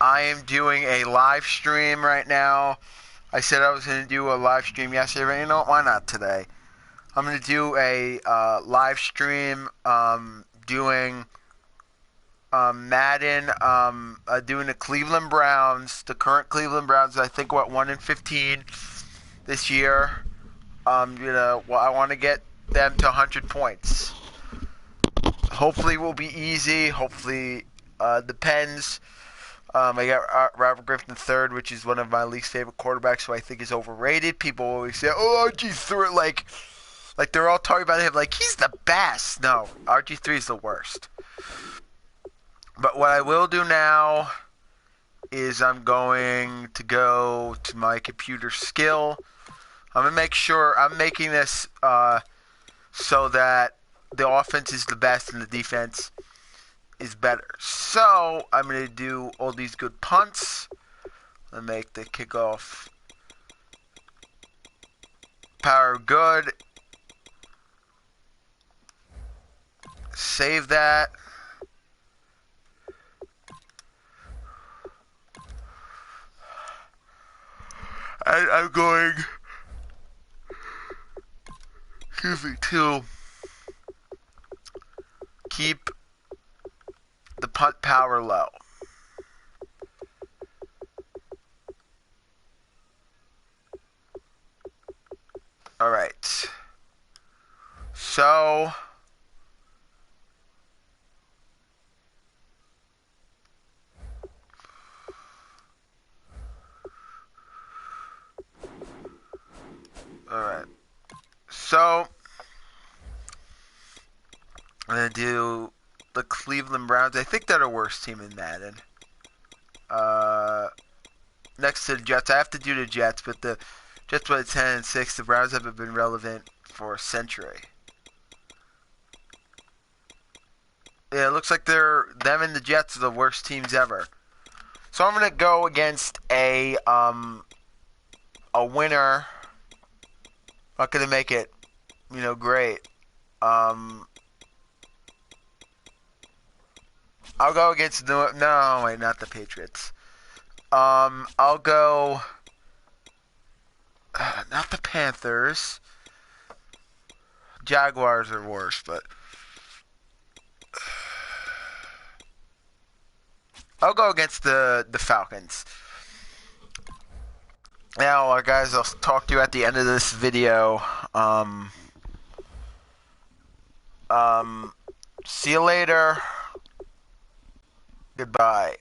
I am doing a live stream right now. I said I was going to do a live stream yesterday, but you know what? Why not today? I'm going to do a live stream doing Madden, doing the Cleveland Browns, the current Cleveland Browns. I think, 1-15 this year. I want to get them to 100 points. Hopefully it will be easy. Hopefully, depends. I got Robert Griffin III, which is one of my least favorite quarterbacks, who I think is overrated. People always say, "Oh, RG3," like they're all talking about him like he's the best. No, RG3 is the worst. But what I will do now is I'm going to go to my computer skill. I'm gonna make sure I'm making this so that the offense is the best and the defense is better. So I'm going to do all these good punts and make the kickoff power good. Save that. And I'm going to keep the punt power low. All right. So I'm going to do the Cleveland Browns. I think they're the worst team in Madden. Next to the Jets. I have to do the Jets, but the Jets went 10-6. The Browns haven't been relevant for a century. Yeah, it looks like them and the Jets are the worst teams ever. So I'm going to go against a winner. Not going to make it, great. I'll go against not the Patriots. I'll go not the Panthers. Jaguars are worse, but I'll go against the Falcons. Now, guys, I'll talk to you at the end of this video. See you later. Goodbye.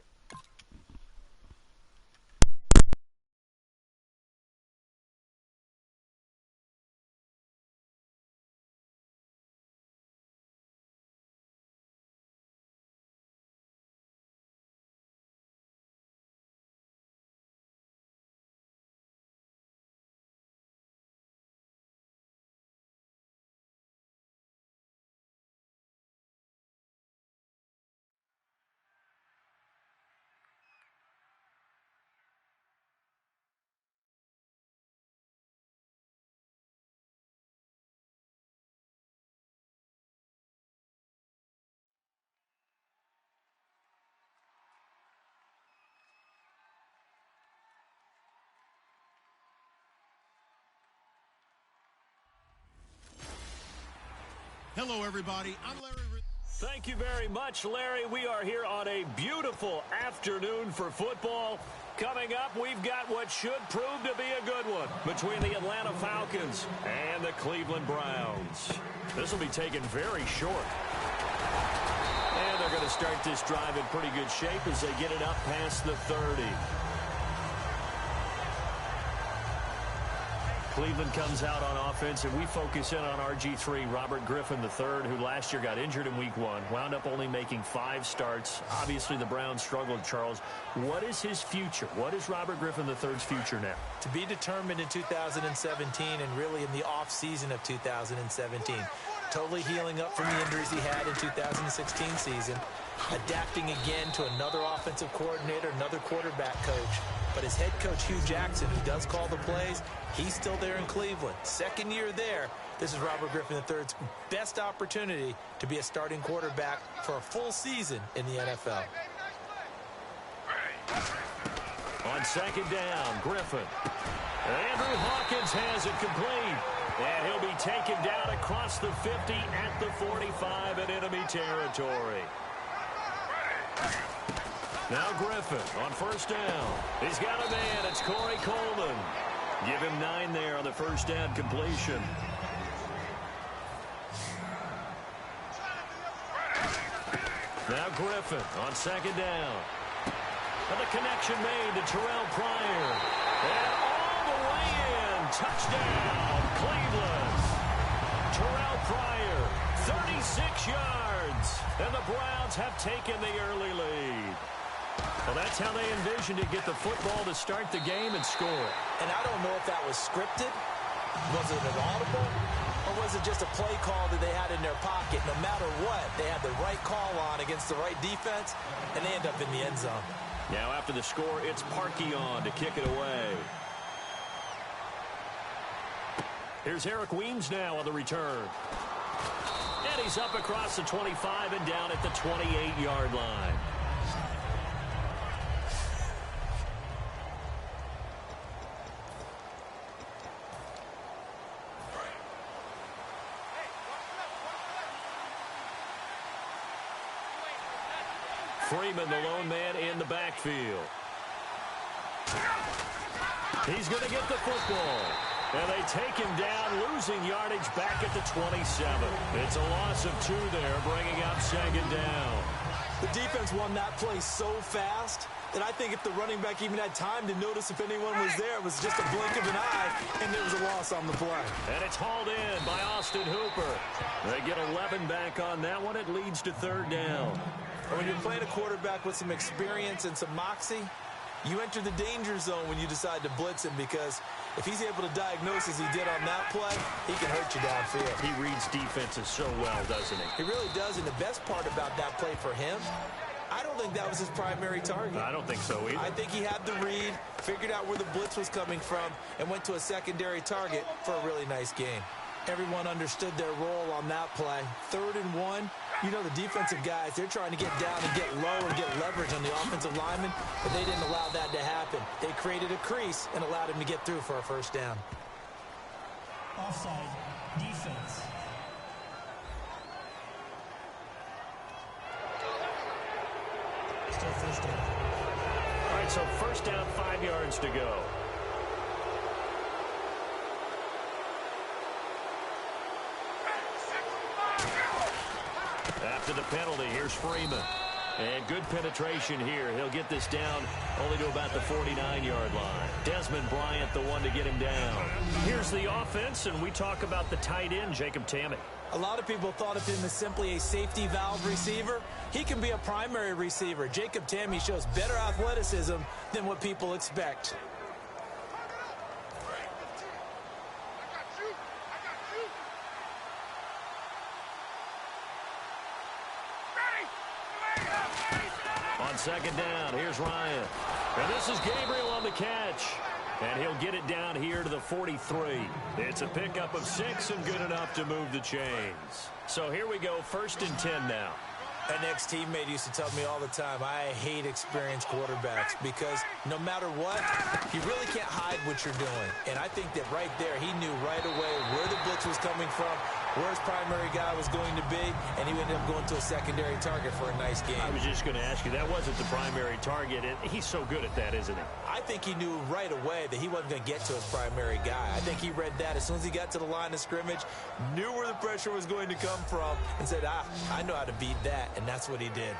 Hello, everybody. I'm Larry. Thank you very much, Larry. We are here on a beautiful afternoon for football. Coming up, we've got what should prove to be a good one between the Atlanta Falcons and the Cleveland Browns. This will be taken very short. And they're going to start this drive in pretty good shape as they get it up past the 30. Cleveland comes out on offense, and we focus in on RG3, Robert Griffin III, who last year got injured in Week 1, wound up only making 5 starts. Obviously, the Browns struggled, Charles. What is his future? What is Robert Griffin III's future now? To be determined in 2017 and really in the off-season of 2017. Totally healing up from the injuries he had in 2016 season. Adapting again to another offensive coordinator, another quarterback coach. But his head coach, Hugh Jackson, who does call the plays, he's still there in Cleveland. Second year there. This is Robert Griffin III's best opportunity to be a starting quarterback for a full season in the NFL. On second down, Griffin. Andrew Hawkins has it complete. And he'll be taken down across the 50 at the 45 in enemy territory. Now Griffin on first down. He's got a man. It's Corey Coleman. Give him 9 there on the first down completion. Now Griffin on second down. And the connection made to Terrell Pryor. And all the way in. Touchdown, Cleveland. Terrell Pryor, 36 yards. And the Browns have taken the early lead. Well, that's how they envisioned to get the football to start the game and score it. And I don't know if that was scripted. Was it an audible? Or was it just a play call that they had in their pocket? No matter what, they had the right call on against the right defense, and they end up in the end zone. Now after the score, it's Parkey on to kick it away. Here's Eric Weems now on the return. And he's up across the 25 and down at the 28-yard line. Freeman, the lone man in the backfield. He's going to get the football. And they take him down, losing yardage back at the 27. It's a loss of 2 there, bringing up second down. The defense won that play so fast that I think if the running back even had time to notice if anyone was there, it was just a blink of an eye, and there was a loss on the play. And it's hauled in by Austin Hooper. They get 11 back on that one. It leads to third down. When you're playing a quarterback with some experience and some moxie, you enter the danger zone when you decide to blitz him, because if he's able to diagnose as he did on that play, he can hurt you downfield. He reads defenses so well, doesn't he? He really does, and the best part about that play for him, I don't think that was his primary target. I don't think so either. I think he had the read, figured out where the blitz was coming from, and went to a secondary target for a really nice game. Everyone understood their role on that play. 3rd and 1. You know, the defensive guys, they're trying to get down and get low and get leverage on the offensive lineman, but they didn't allow that to happen. They created a crease and allowed him to get through for a first down. Offside, defense. Still first down. All right, so first down, 5 yards to go. After the penalty, here's Freeman. And good penetration here. He'll get this down only to about the 49-yard line. Desmond Bryant, the one to get him down. Here's the offense, and we talk about the tight end, Jacob Tamme. A lot of people thought of him as simply a safety valve receiver. He can be a primary receiver. Jacob Tamme shows better athleticism than what people expect. On second down, here's Ryan. And this is Gabriel on the catch. And he'll get it down here to the 43. It's a pickup of 6 and good enough to move the chains. So here we go, 1st and 10 now. An ex-teammate used to tell me all the time, I hate experienced quarterbacks because no matter what, you really can't hide what you're doing. And I think that right there, he knew right away where the blitz was coming from, where his primary guy was going to be, and he ended up going to a secondary target for a nice game. I was just going to ask you, that wasn't the primary target, and he's so good at that, isn't he? I think he knew right away that he wasn't going to get to his primary guy. I think he read that as soon as he got to the line of scrimmage, knew where the pressure was going to come from, and said, I know how to beat that, and that's what he did.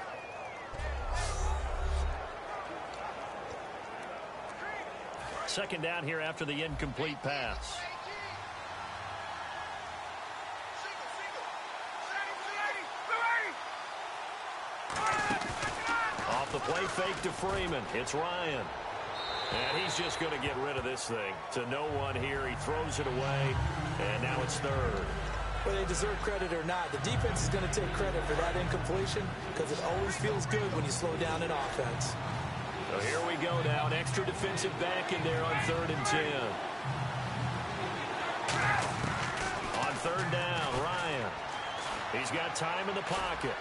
Second down here after the incomplete pass. Off the play fake to Freeman. It's Ryan. And he's just going to get rid of this thing. To no one here. He throws it away. And now it's 3rd. Whether they deserve credit or not, the defense is going to take credit for that incompletion because it always feels good when you slow down an offense. So here we go now. An extra defensive back in there on 3rd and 10. On 3rd down, Ryan. He's got time in the pocket.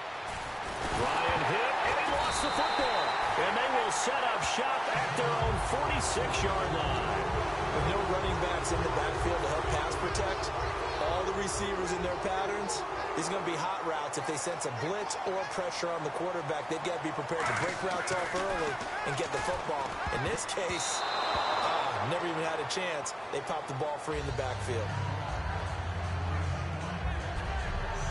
Ryan hit, and he lost the football. And they will set up shop 26-yard line. With no running backs in the backfield to help pass protect, all the receivers in their patterns, these are going to be hot routes. If they sense a blitz or pressure on the quarterback, they've got to be prepared to break routes off early and get the football. In this case, never even had a chance. They popped the ball free in the backfield.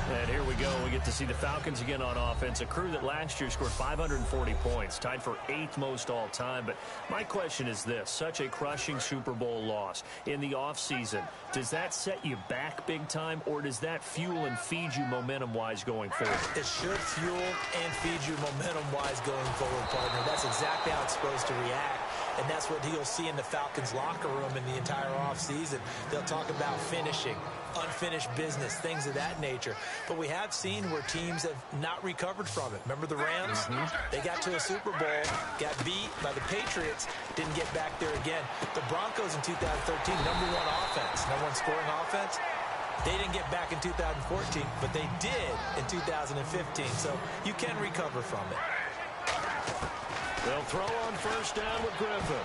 And here we go. We get to see the Falcons again on offense, a crew that last year scored 540 points, tied for 8th most all time. But my question is this, such a crushing Super Bowl loss in the offseason, does that set you back big time, or does that fuel and feed you momentum-wise going forward? It should fuel and feed you momentum-wise going forward, partner. That's exactly how it's supposed to react. And that's what you'll see in the Falcons locker room in the entire offseason. They'll talk about finishing, unfinished business, things of that nature. But we have seen where teams have not recovered from it. Remember the Rams? They got to a Super Bowl, got beat by the Patriots, didn't get back there again. The Broncos in 2013, number one offense, number one scoring offense. They didn't get back in 2014, but they did in 2015. So you can recover from it. They'll throw on first down with Griffin.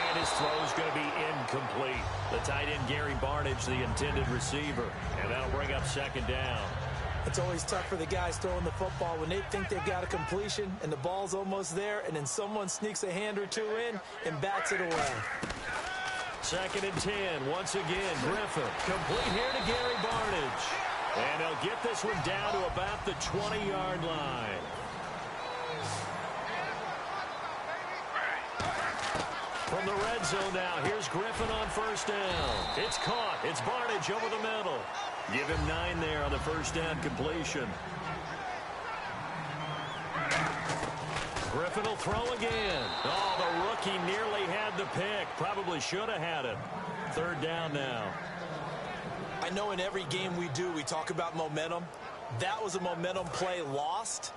And his throw is going to be incomplete. The tight end, Gary Barnidge, the intended receiver. And that'll bring up second down. It's always tough for the guys throwing the football when they think they've got a completion and the ball's almost there, and then someone sneaks a hand or two in and bats it away. 2nd and 10. Once again, Griffin. Complete here to Gary Barnidge. And they'll get this one down to about the 20-yard line. From the red zone now, here's Griffin on first down. It's caught. It's Barnidge over the middle. Give him 9 there on the first down completion. Griffin will throw again. Oh, the rookie nearly had the pick. Probably should have had it. 3rd down now. I know in every game we do, we talk about momentum. That was a momentum play lost.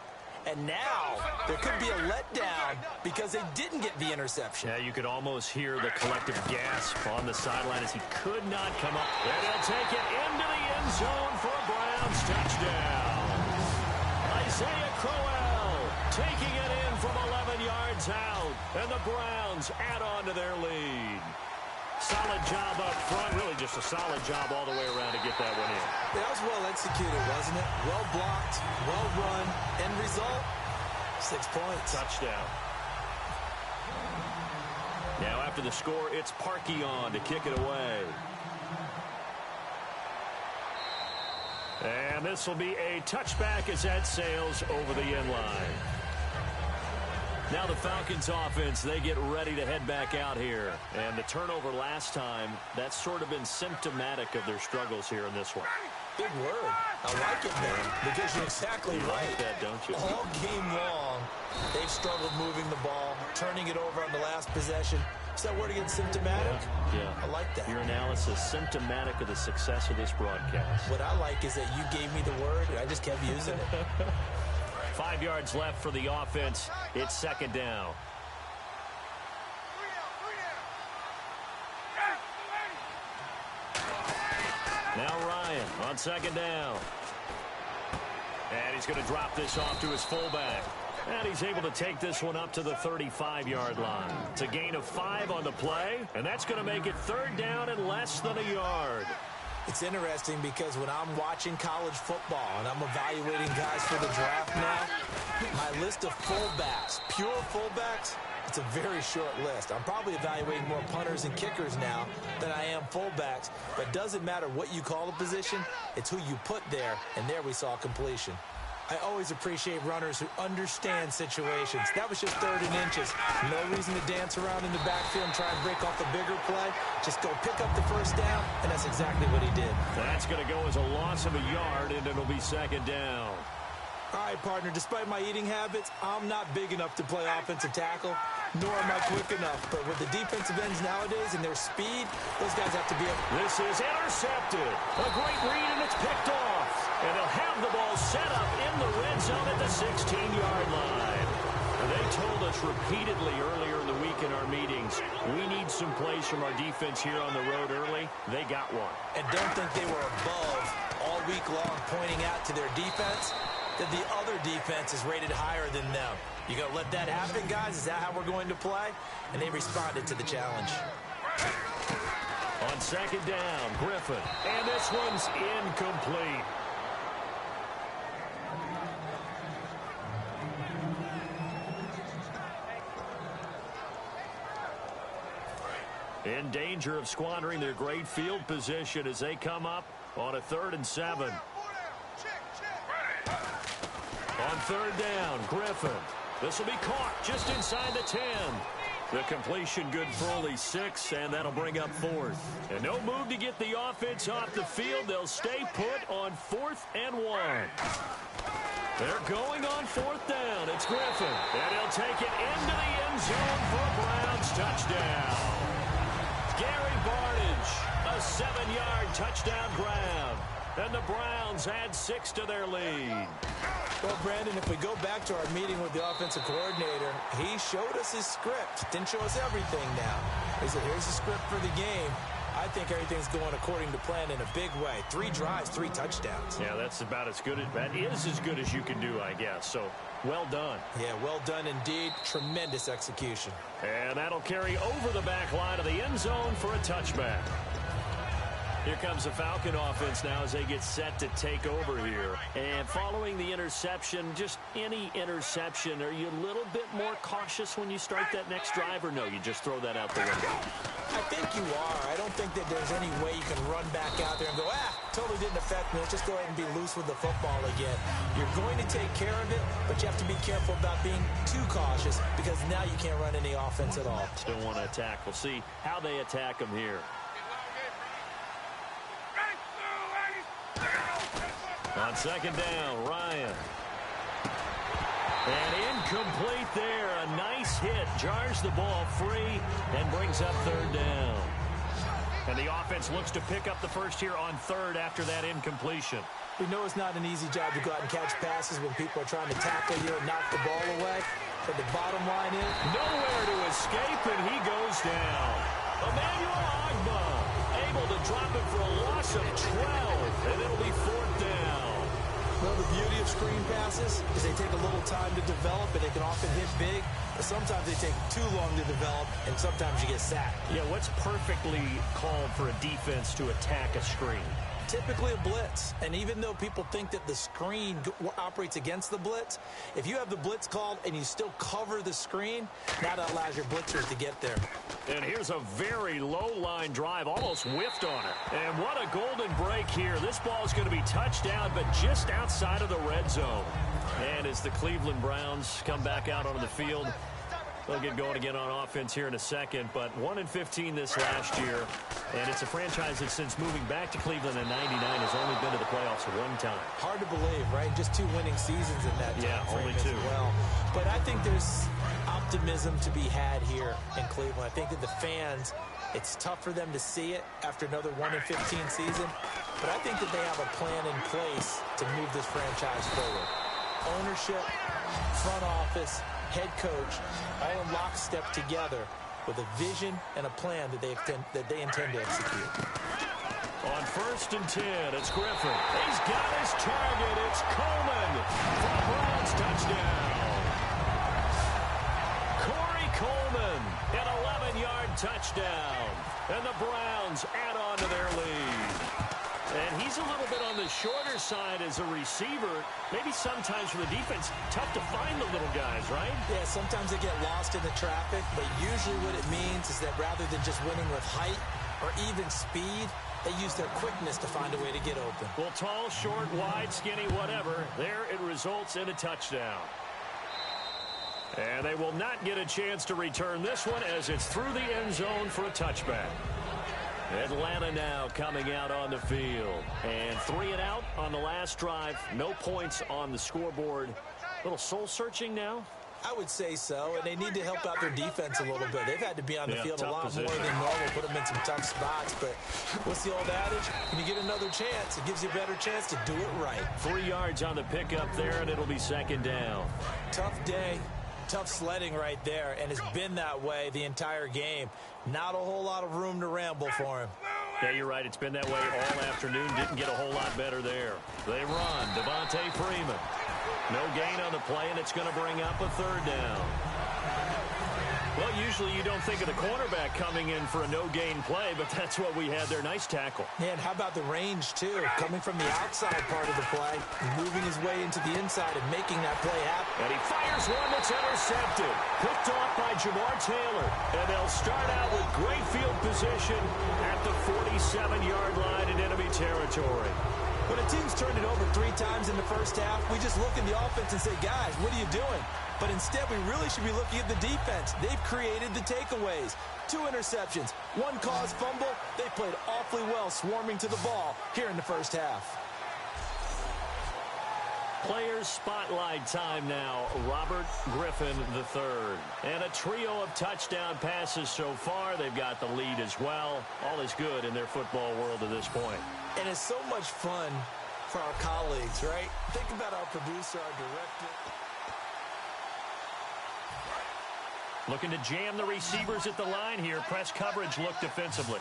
And now there could be a letdown because they didn't get the interception. Yeah, you could almost hear the collective gasp on the sideline as he could not come up. And he'll take it into the end zone for a Browns touchdown. Isaiah Crowell taking it in from 11 yards out. And the Browns add on to their lead. Solid job up front. Really just a solid job all the way around to get that one in. That was well executed, wasn't it? Well blocked, well run. End result, 6 points. Touchdown. Now after the score, it's Parkey on to kick it away. And this will be a touchback as that sails over the end line. Now the Falcons offense, they get ready to head back out here. And the turnover last time, that's sort of been symptomatic of their struggles here in this one. Big word. I like it, man, because you're exactly right. Like that, don't you? All game long, they've struggled moving the ball, turning it over on the last possession. Is that word again, symptomatic? Yeah. I like that. Your analysis, symptomatic of the success of this broadcast. What I like is that you gave me the word, and I just kept using it. 5 yards left for the offense. It's 2nd down. Now Ryan on 2nd down. And he's going to drop this off to his fullback. And he's able to take this one up to the 35-yard line. It's a gain of 5 on the play, and that's going to make it 3rd down and less than a yard. It's interesting because when I'm watching college football and I'm evaluating guys for the draft now, my list of fullbacks, pure fullbacks, it's a very short list. I'm probably evaluating more punters and kickers now than I am fullbacks. But it doesn't matter what you call the position, it's who you put there, and there we saw completion. I always appreciate runners who understand situations. That was just 3rd and inches. No reason to dance around in the backfield and try and break off the bigger play. Just go pick up the first down, and that's exactly what he did. That's going to go as a loss of a yard, and it'll be 2nd down. All right, partner, despite my eating habits, I'm not big enough to play offensive tackle, nor am I quick enough. But with the defensive ends nowadays and their speed, those guys have to be able. This is intercepted. A great read, and it's picked off. And they'll have the ball set up in the red zone at the 16-yard line. They told us repeatedly earlier in the week in our meetings, we need some plays from our defense here on the road early. They got one. And don't think they were above all week long pointing out to their defense that the other defense is rated higher than them. You going to let that happen, guys? Is that how we're going to play? And they responded to the challenge. On second down, Griffin. And this one's incomplete. In danger of squandering their great field position as they come up on a 3rd and 7. On third down, Griffin. This will be caught just inside the 10. The completion good for only 6, and that'll bring up 4th. And no move to get the offense off the field. They'll stay put on 4th and 1. They're going on 4th down. It's Griffin. And he'll take it into the end zone for a Browns touchdown. Gary Barnidge, a 7-yard touchdown grab. And the Browns add 6 to their lead. Well, Brandon, if we go back to our meeting with the offensive coordinator, he showed us his script. Didn't show us everything now. He said, here's the script for the game. I think everything's going according to plan in a big way. 3 drives, 3 touchdowns. Yeah, that's about as good as that is as good as you can do, I guess. So, well done. Yeah, well done indeed. Tremendous execution. And that'll carry over the back line of the end zone for a touchback. Here comes the Falcon offense now as they get set to take over here. And following the interception, just any interception, are you a little bit more cautious when you start that next drive, or no, you just throw that out the window? I think you are. I don't think that there's any way you can run back out there and go, totally didn't affect me. Let's just go ahead and be loose with the football again. You're going to take care of it, but you have to be careful about being too cautious because now you can't run any offense at all. Still want to attack. We'll see how they attack them here. On second down, Ryan. And incomplete there. A nice hit. Jars the ball free and brings up 3rd down. And the offense looks to pick up the first here on 3rd after that incompletion. We know it's not an easy job to go out and catch passes when people are trying to tackle you and knock the ball away. But the bottom line is nowhere to escape, and he goes down. Emmanuel Agba able to drop it for a loss of 12, and it'll be 4th down. Well, the beauty of screen passes is they take a little time to develop, and they can often hit big. But sometimes they take too long to develop, and sometimes you get sacked. Yeah, what's perfectly called for a defense to attack a screen? Typically a blitz. And even though people think that the screen operates against the blitz, if you have the blitz called and you still cover the screen, that allows your blitzers to get there. And here's a very low-line drive, almost whiffed on it. And what a golden break here. This ball is going to be touchdown, but just outside of the red zone. And as the Cleveland Browns come back out onto the field, they'll get going again on offense here in a second, but 1-15 this last year, and it's a franchise that since moving back to Cleveland in '99 has only been to the playoffs one time. Hard to believe, right? Just 2 winning seasons in that time frame only 2. as well. But I think there's optimism to be had here in Cleveland. I think that the fans, it's tough for them to see it after another 1-15 season, but I think that they have a plan in place to move this franchise forward. Ownership, front office, head coach, all in lockstep together with a vision and a plan that they intend to execute. On 1st and 10, it's Griffin. He's got his target. It's Coleman for the Browns touchdown. Corey Coleman, an 11-yard touchdown. And the Browns add on to their lead. And he's a little bit on the shorter side as a receiver. Maybe sometimes for the defense, tough to find the little guys, right? Yeah, sometimes they get lost in the traffic, but usually what it means is that rather than just winning with height or even speed, they use their quickness to find a way to get open. Well, tall, short, wide, skinny, whatever, there it results in a touchdown. And they will not get a chance to return this one as it's through the end zone for a touchback. Atlanta now coming out on the field. And 3 and out on the last drive. No points on the scoreboard. A little soul-searching now? I would say so, and they need to help out their defense a little bit. They've had to be on the field a lot more than normal, put them in some tough spots. But what's the old adage? When you get another chance, it gives you a better chance to do it right. 3 yards on the pickup there, and it'll be 2nd down. Tough day. Tough sledding right there, and it's been that way the entire game. Not a whole lot of room to ramble for him. Yeah, you're right. It's been that way all afternoon. Didn't get a whole lot better there. They run. Devontae Freeman. No gain on the play, and it's going to bring up a third down. Well, usually you don't think of the cornerback coming in for a no-gain play, but that's what we had there. Nice tackle. And how about the range, too? Coming from the outside part of the play, moving his way into the inside and making that play happen. And he fires one that's intercepted. Picked off by Jamar Taylor. And they'll start out with great field position at the 47-yard line in enemy territory. When a team's turned it over 3 times in the first half, we just look at the offense and say, guys, what are you doing? But instead, we really should be looking at the defense. They've created the takeaways. 2 interceptions, 1 caused fumble. They played awfully well swarming to the ball here in the first half. Players spotlight time now. Robert Griffin III. And a trio of touchdown passes so far. They've got the lead as well. All is good in their football world at this point. And it's so much fun for our colleagues, right? Think about our producer, our director. Looking to jam the receivers at the line here. Press coverage look defensively.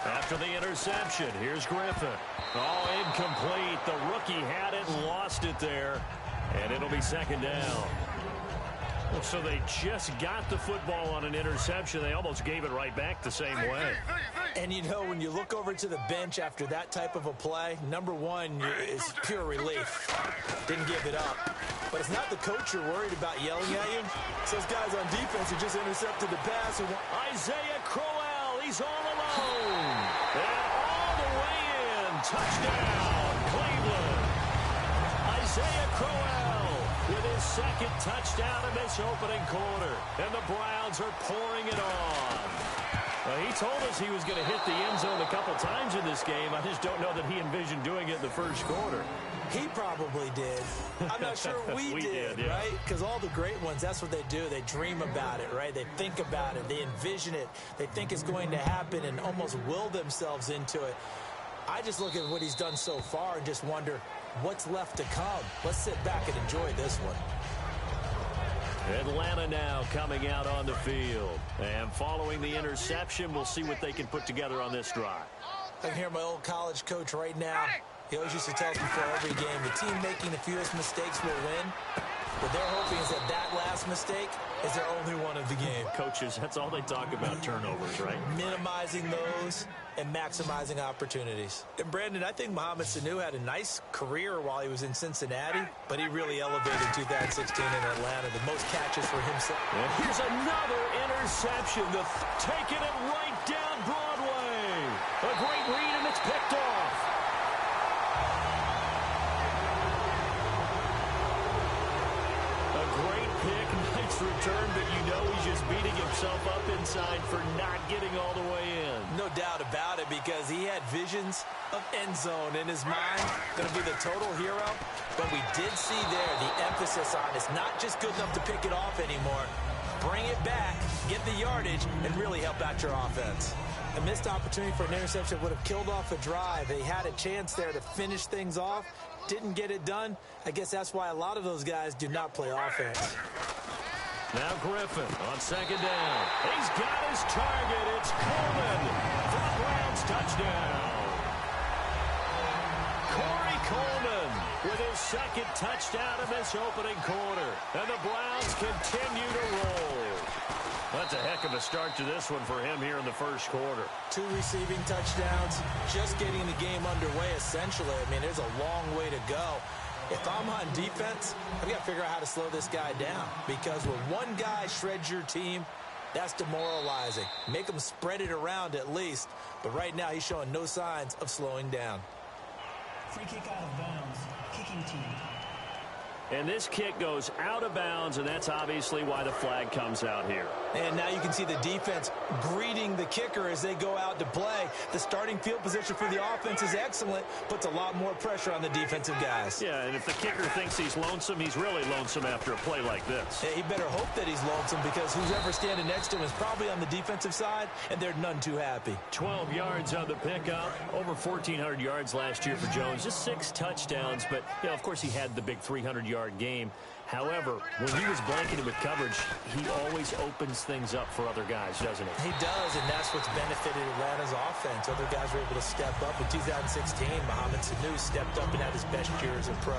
After the interception, here's Griffin. Oh, incomplete. The rookie had it and lost it there. And it'll be second down. So they just got the football on an interception. They almost gave it right back the same way. And, you know, when you look over to the bench after that type of a play, number one is pure relief. Didn't give it up. But it's not the coach you're worried about yelling at you. It's those guys on defense who just intercepted the pass. Isaiah Crowell, he's all alone. And all the way in. Touchdown, Cleveland. Isaiah Crowell with his second touchdown in this opening quarter. And the Browns are pouring it on. He told us he was going to hit the end zone a couple times in this game. I just don't know that he envisioned doing it in the first quarter. He probably did. I'm not sure we did, yeah. Right? Because all the great ones, that's what they do. They dream about it, right? They think about it. They envision it. They think it's going to happen and almost will themselves into it. I just look at what he's done so far and just wonder what's left to come. Let's sit back and enjoy this one. Atlanta now coming out on the field. And following the interception, we'll see what they can put together on this drive. I can hear my old college coach right now. He always used to tell us before every game, the team making the fewest mistakes will win. What they're hoping is that last mistake is their only one of the game. Coaches, that's all they talk about, turnovers, right? Minimizing those and maximizing opportunities. And, Brandon, I think Mohamed Sanu had a nice career while he was in Cincinnati, but he really elevated in 2016 in Atlanta. The most catches for himself. And here's another interception. Taking it right down Broadway. A great read, and it's picked off. Return, but you know he's just beating himself up inside for not getting all the way in. No doubt about it, because he had visions of end zone in his mind. Going to be the total hero. But we did see there the emphasis on it's not just good enough to pick it off anymore. Bring it back, get the yardage, and really help out your offense. A missed opportunity for an interception would have killed off a drive. They had a chance there to finish things off. Didn't get it done. I guess that's why a lot of those guys do not play offense. Now Griffin on second down. He's got his target. It's Coleman for the Browns touchdown. Corey Coleman with his second touchdown in this opening quarter. And the Browns continue to roll. That's a heck of a start to this one for him here in the first quarter. 2 receiving touchdowns, just getting the game underway essentially. I mean, there's a long way to go. If I'm on defense, I've got to figure out how to slow this guy down. Because when one guy shreds your team, that's demoralizing. Make him spread it around at least. But right now, he's showing no signs of slowing down. Free kick out of bounds. Kicking team. And this kick goes out of bounds, and that's obviously why the flag comes out here. And now you can see the defense greeting the kicker as they go out to play. The starting field position for the offense is excellent, puts a lot more pressure on the defensive guys. Yeah, and if the kicker thinks he's lonesome, he's really lonesome after a play like this. Yeah, he better hope that he's lonesome, because who's ever standing next to him is probably on the defensive side, and they're none too happy. 12 yards on the pickup. Over 1,400 yards last year for Jones. Just 6 touchdowns, but, you know, of course he had the big 300-yard 3-yard game. However, when he was blanketed with coverage, he always opens things up for other guys, doesn't he? He does, and that's what's benefited Atlanta's offense. Other guys were able to step up. In 2016, Mohamed Sanu stepped up and had his best year as a pro.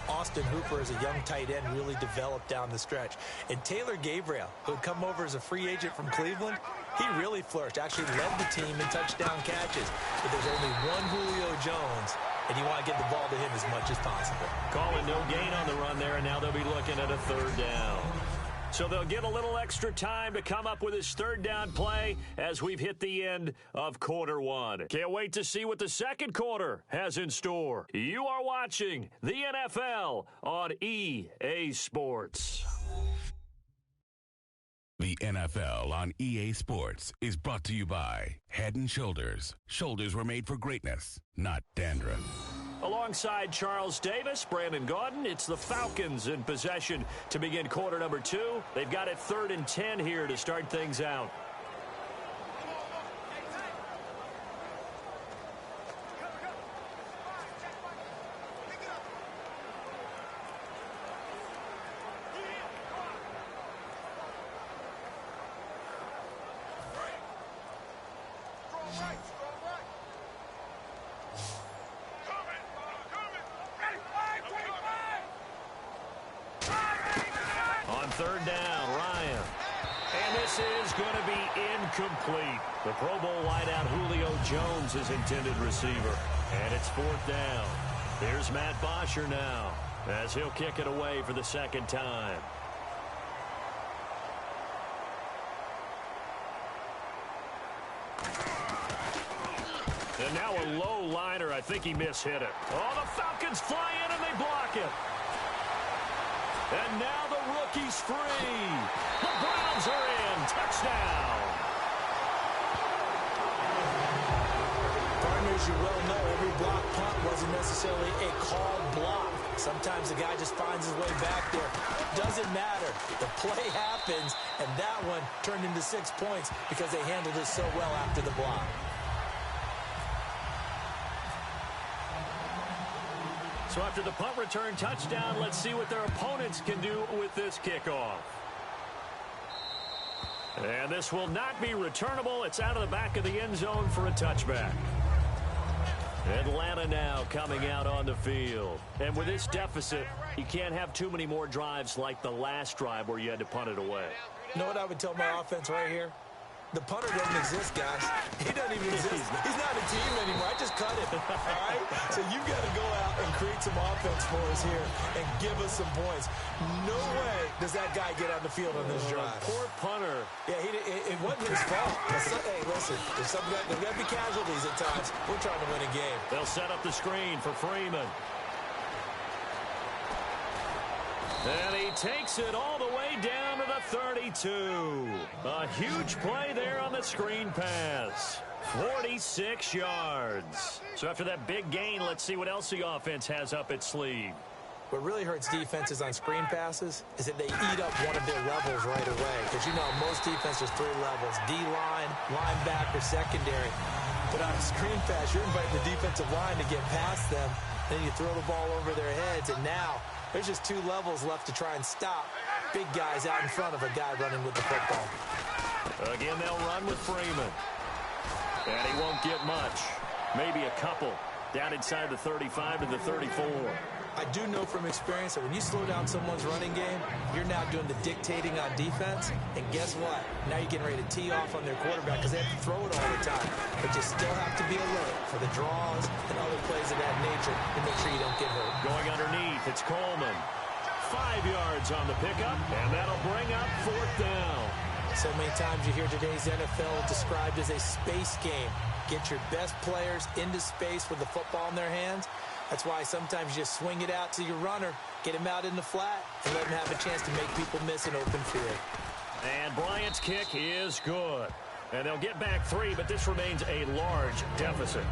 Austin Hooper, as a young tight end, really developed down the stretch. And Taylor Gabriel, who had come over as a free agent from Cleveland, he really flourished, actually led the team in touchdown catches. But there's only one Julio Jones, and you want to get the ball to him as much as possible. Calling no gain on the run there, and now they'll be looking at a 3rd down. So they'll get a little extra time to come up with his 3rd down play as we've hit the end of quarter 1. Can't wait to see what the 2nd quarter has in store. You are watching the NFL on EA Sports. The NFL on EA Sports is brought to you by Head & Shoulders. Shoulders were made for greatness, not dandruff. Alongside Charles Davis, Brandon Gaudin, it's the Falcons in possession to begin quarter number 2. They've got it 3rd and 10 here to start things out. On 3rd down, Ryan. And this is going to be incomplete. The Pro Bowl wideout Julio Jones is intended receiver. And it's 4th down. There's Matt Bosher now as he'll kick it away for the 2nd time. And now a low liner. I think he mishit it. Oh, the Falcons fly in and they block it. And now the rookie's free. The Browns are in. Touchdown. Partners, you well know every block punt wasn't necessarily a called block. Sometimes the guy just finds his way back there. Doesn't matter. The play happens, and that one turned into 6 points because they handled it so well after the block. So after the punt return touchdown, let's see what their opponents can do with this kickoff. And this will not be returnable. It's out of the back of the end zone for a touchback. Atlanta now coming out on the field. And with this deficit, you can't have too many more drives like the last drive where you had to punt it away. You know what I would tell my offense right here? The punter doesn't exist, guys. He doesn't even exist. He's not a team anymore. I just cut him, all right? So you've got to go out and create some offense for us here and give us some points. No way does that guy get on the field on this drive. Poor punter. Yeah, it wasn't his fault. Hey, listen, there's got to be casualties at times. We're trying to win a game. They'll set up the screen for Freeman. And he takes it all the way down to the 32. A huge play there on the screen pass. 46 yards. So after that big gain, let's see what else the offense has up its sleeve. What really hurts defenses on screen passes is that they eat up one of their levels right away. Because, you know, most defenses 3 levels. D-line, linebacker, secondary. But on a screen pass, you're inviting the defensive line to get past them. Then you throw the ball over their heads. And now there's just 2 levels left to try and stop big guys out in front of a guy running with the football. Again, they'll run with Freeman. And he won't get much. Maybe a couple. Down inside the 35 to the 34. I do know from experience that when you slow down someone's running game, you're now doing the dictating on defense. And guess what? Now you're getting ready to tee off on their quarterback because they have to throw it all the time. But you still have to be alert for the draws and other plays of that nature to make sure you don't get hurt. Going underneath, it's Coleman. 5 yards on the pickup, and that'll bring up 4th down. So many times you hear today's NFL described as a space game. Get your best players into space with the football in their hands. That's why sometimes you just swing it out to your runner, get him out in the flat, and let him have a chance to make people miss an open field. And Bryant's kick is good. And they'll get back 3, but this remains a large deficit.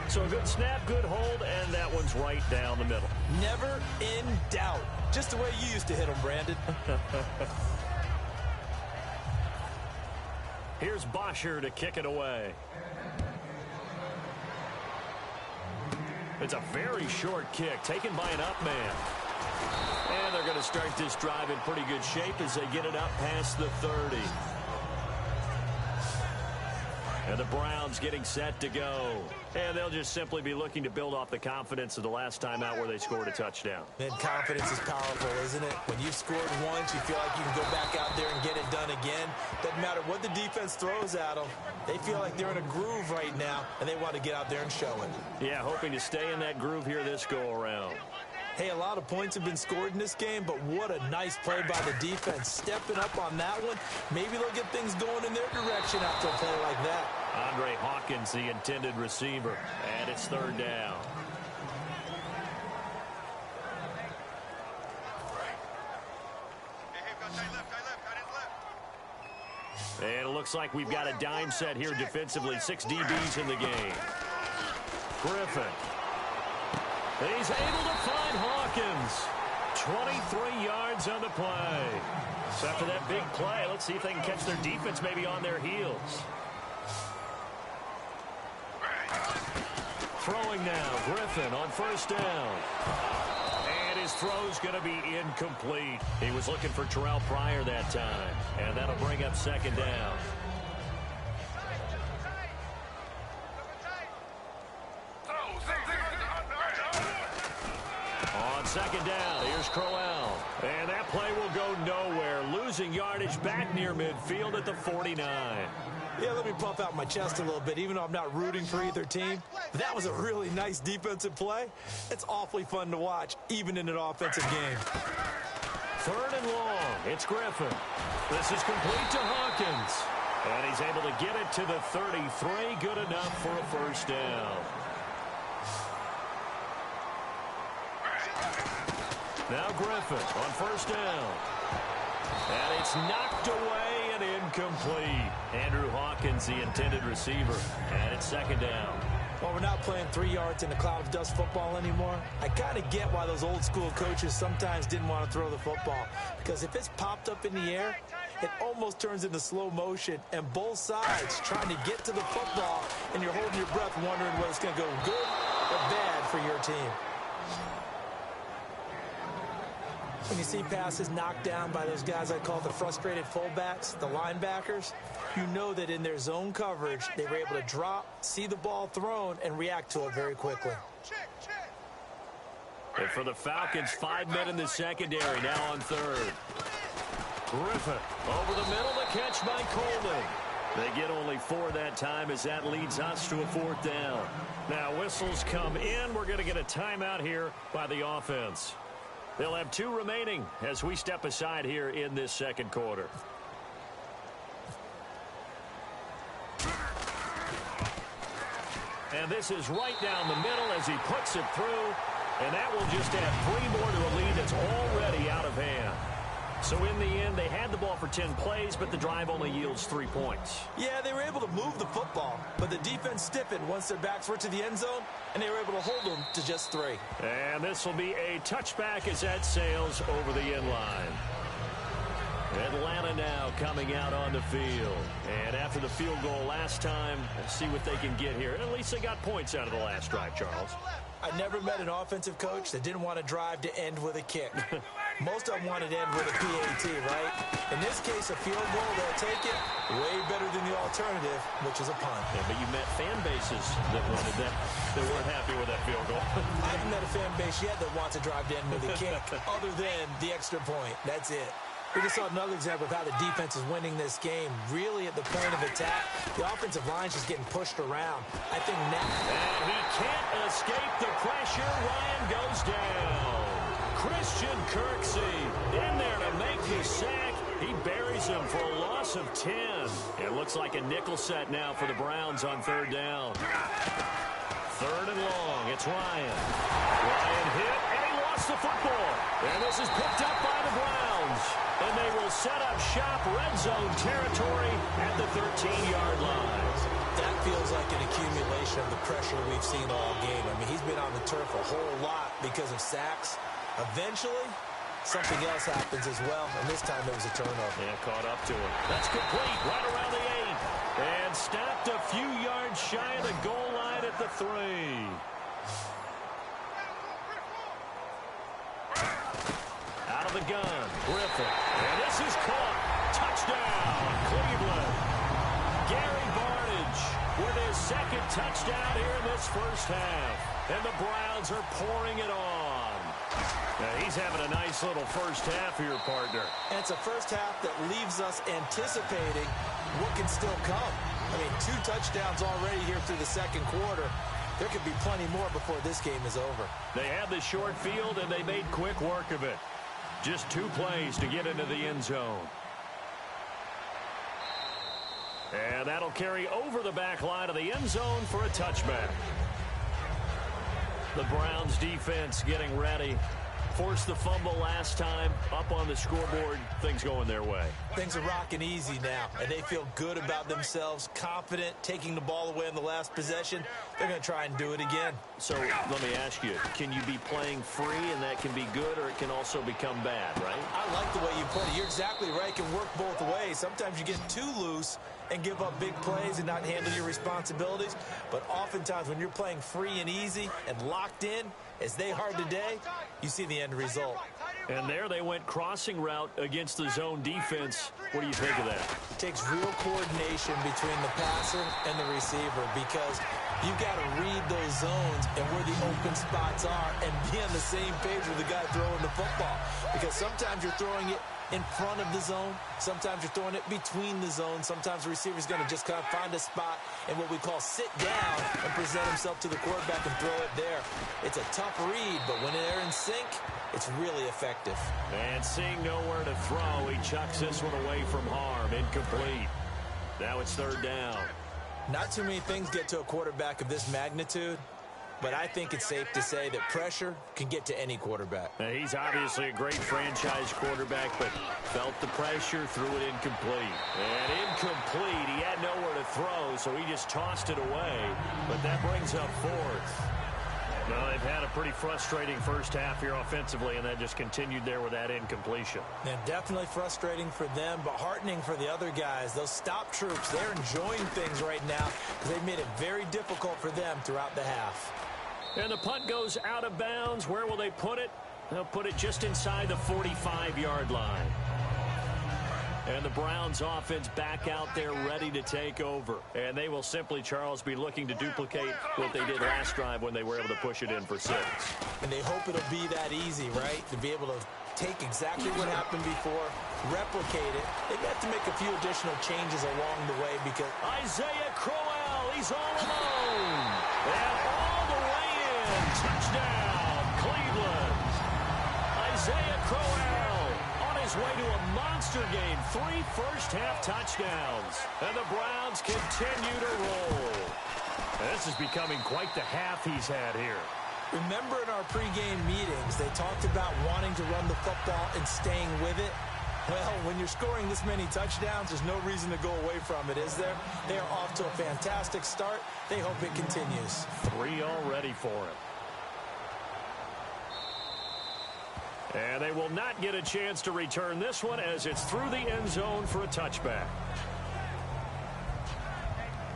So a good snap, good hold, and that one's right down the middle. Never in doubt. Just the way you used to hit them, Brandon. Here's Bosher to kick it away. It's a very short kick taken by an up man. And they're going to start this drive in pretty good shape as they get it up past the 30. And the Browns getting set to go. And they'll just simply be looking to build off the confidence of the last time out where they scored a touchdown. And confidence is powerful, isn't it? When you've scored once, you feel like you can go back out there and get it done again. Doesn't matter what the defense throws at them. They feel like they're in a groove right now, and they want to get out there and show it. Yeah, hoping to stay in that groove here this go-around. Hey, a lot of points have been scored in this game, but what a nice play by the defense. Stepping up on that one, maybe they'll get things going in their direction after a play like that. Andre Hawkins, the intended receiver, and it's third down. And it looks like we've got a dime set here defensively. 6 DBs in the game. Griffin. He's able to find Hawkins. 23 yards on the play. So after that big play, let's see if they can catch their defense maybe on their heels. Throwing now, Griffin on first down. And his throw's going to be incomplete. He was looking for Terrell Pryor that time. And that'll bring up second down. On second down, here's Crowell. And that play will go nowhere. Losing yardage back near midfield at the 49. Yeah, let me puff out my chest a little bit, even though I'm not rooting for either team. That was a really nice defensive play. It's awfully fun to watch, even in an offensive game. Third and long. It's Griffin. This is complete to Hawkins. And he's able to get it to the 33. Good enough for a first down. Now Griffin on first down. And it's knocked away and incomplete. Andrew Hawkins, the intended receiver. And it's second down. Well, we're not playing 3 yards in a cloud of dust football anymore. I kind of get why those old school coaches sometimes didn't want to throw the football. Because if it's popped up in the air, it almost turns into slow motion. And both sides trying to get to the football, and you're holding your breath wondering whether it's going to go good or bad for your team. When you see passes knocked down by those guys I call the frustrated fullbacks, the linebackers, you know that in their zone coverage, they were able to drop, see the ball thrown, and react to it very quickly. And for the Falcons, 5 men in the secondary, now on third. Griffin over the middle, the catch by Coleman. They get only 4 that time as that leads us to a fourth down. Now whistles come in. We're going to get a timeout here by the offense. They'll have 2 remaining as we step aside here in this second quarter. And this is right down the middle as he puts it through. And that will just add 3 more to a lead that's already out of hand. So in the end, they had the ball for 10 plays, but the drive only yields 3 points. Yeah, they were able to move the football, but the defense stiffened once their backs were to the end zone, and they were able to hold them to just 3. And this will be a touchback as that sails over the end line. Atlanta now coming out on the field. And after the field goal last time, let's see what they can get here. At least they got points out of the last drive, Charles. I never met an offensive coach that didn't want to drive to end with a kick. Most of them wanted to end with a PAT, right? In this case, a field goal, they'll take it way better than the alternative, which is a punt. Yeah, but you met fan bases that wanted that, that weren't happy with that field goal. I haven't met a fan base yet that wants to drive to end with a kick, other than the extra point. That's it. We just saw another example of how the defense is winning this game. Really at the point of attack, the offensive line's just getting pushed around. I think now... And he can't escape the pressure. Ryan goes down. Christian Kirksey in there to make his sack. He buries him for a loss of 10. It looks like a nickel set now for the Browns on third down. Third and long. It's Ryan. Ryan hit, and he lost the football. And this is picked up by the Browns. And they will set up shop red zone territory at the 13-yard line. That feels like an accumulation of the pressure we've seen all game. I mean, he's been on the turf a whole lot because of sacks. Eventually, something else happens as well, and this time it was a turnover. Yeah, caught up to him. That's complete right around the 8. And stopped a few yards shy of the goal line at the 3. of the gun. Griffin. And this is caught. Touchdown, Cleveland. Gary Barnidge with his second touchdown here in this first half. And the Browns are pouring it on. Now he's having a nice little first half here, partner. And it's a first half that leaves us anticipating what can still come. I mean, 2 touchdowns already here through the second quarter. There could be plenty more before this game is over. They had the short field, and they made quick work of it. Just 2 plays to get into the end zone. And that'll carry over the back line of the end zone for a touchback. The Browns defense getting ready. Forced the fumble last time, up on the scoreboard, things going their way. Things are rocking easy now, and they feel good about themselves, confident, taking the ball away in the last possession. They're going to try and do it again. So let me ask you, can you be playing free and that can be good, or it can also become bad, right? I like the way you put it. You're exactly right. It can work both ways. Sometimes you get too loose and give up big plays and not handle your responsibilities. But oftentimes when you're playing free and easy and locked in, as they are today, you see the end result. And there they went crossing route against the zone defense. What do you think of that? It takes real coordination between the passer and the receiver because you've got to read those zones and where the open spots are and be on the same page with the guy throwing the football. Because sometimes you're throwing it in front of the zone. Sometimes you're throwing it between the zones. Sometimes the receiver's going to just kind of find a spot and what we call sit down and present himself to the quarterback and throw it there. It's a tough read, but when they're in sync, it's really effective. And seeing nowhere to throw, he chucks this one away from harm. Incomplete. Now it's third down. Not too many things get to a quarterback of this magnitude, but I think it's safe to say that pressure can get to any quarterback. Now, he's obviously a great franchise quarterback, but felt the pressure, threw it incomplete. And incomplete. He had nowhere to throw, so he just tossed it away. But that brings up fourth. Well, they've had a pretty frustrating first half here offensively, and that just continued there with that incompletion. Yeah, definitely frustrating for them, but heartening for the other guys. Those stop troops, they're enjoying things right now because they've made it very difficult for them throughout the half. And the punt goes out of bounds. Where will they put it? They'll put it just inside the 45-yard line. And the Browns offense back out there ready to take over. And they will simply, Charles, be looking to duplicate what they did last drive when they were able to push it in for 6. And they hope it'll be that easy, right? To be able to take exactly what happened before, replicate it. They have to make a few additional changes along the way because Isaiah Crowell, he's all alone. And all the way in. Touchdown, Cleveland. Isaiah Crowell on his way to a monster game. 3 first-half touchdowns. And the Browns continue to roll. And this is becoming quite the half he's had here. Remember in our pregame meetings, they talked about wanting to run the football and staying with it. Well, when you're scoring this many touchdowns, there's no reason to go away from it, is there? They are off to a fantastic start. They hope it continues. 3 already for him. And they will not get a chance to return this one as it's through the end zone for a touchback.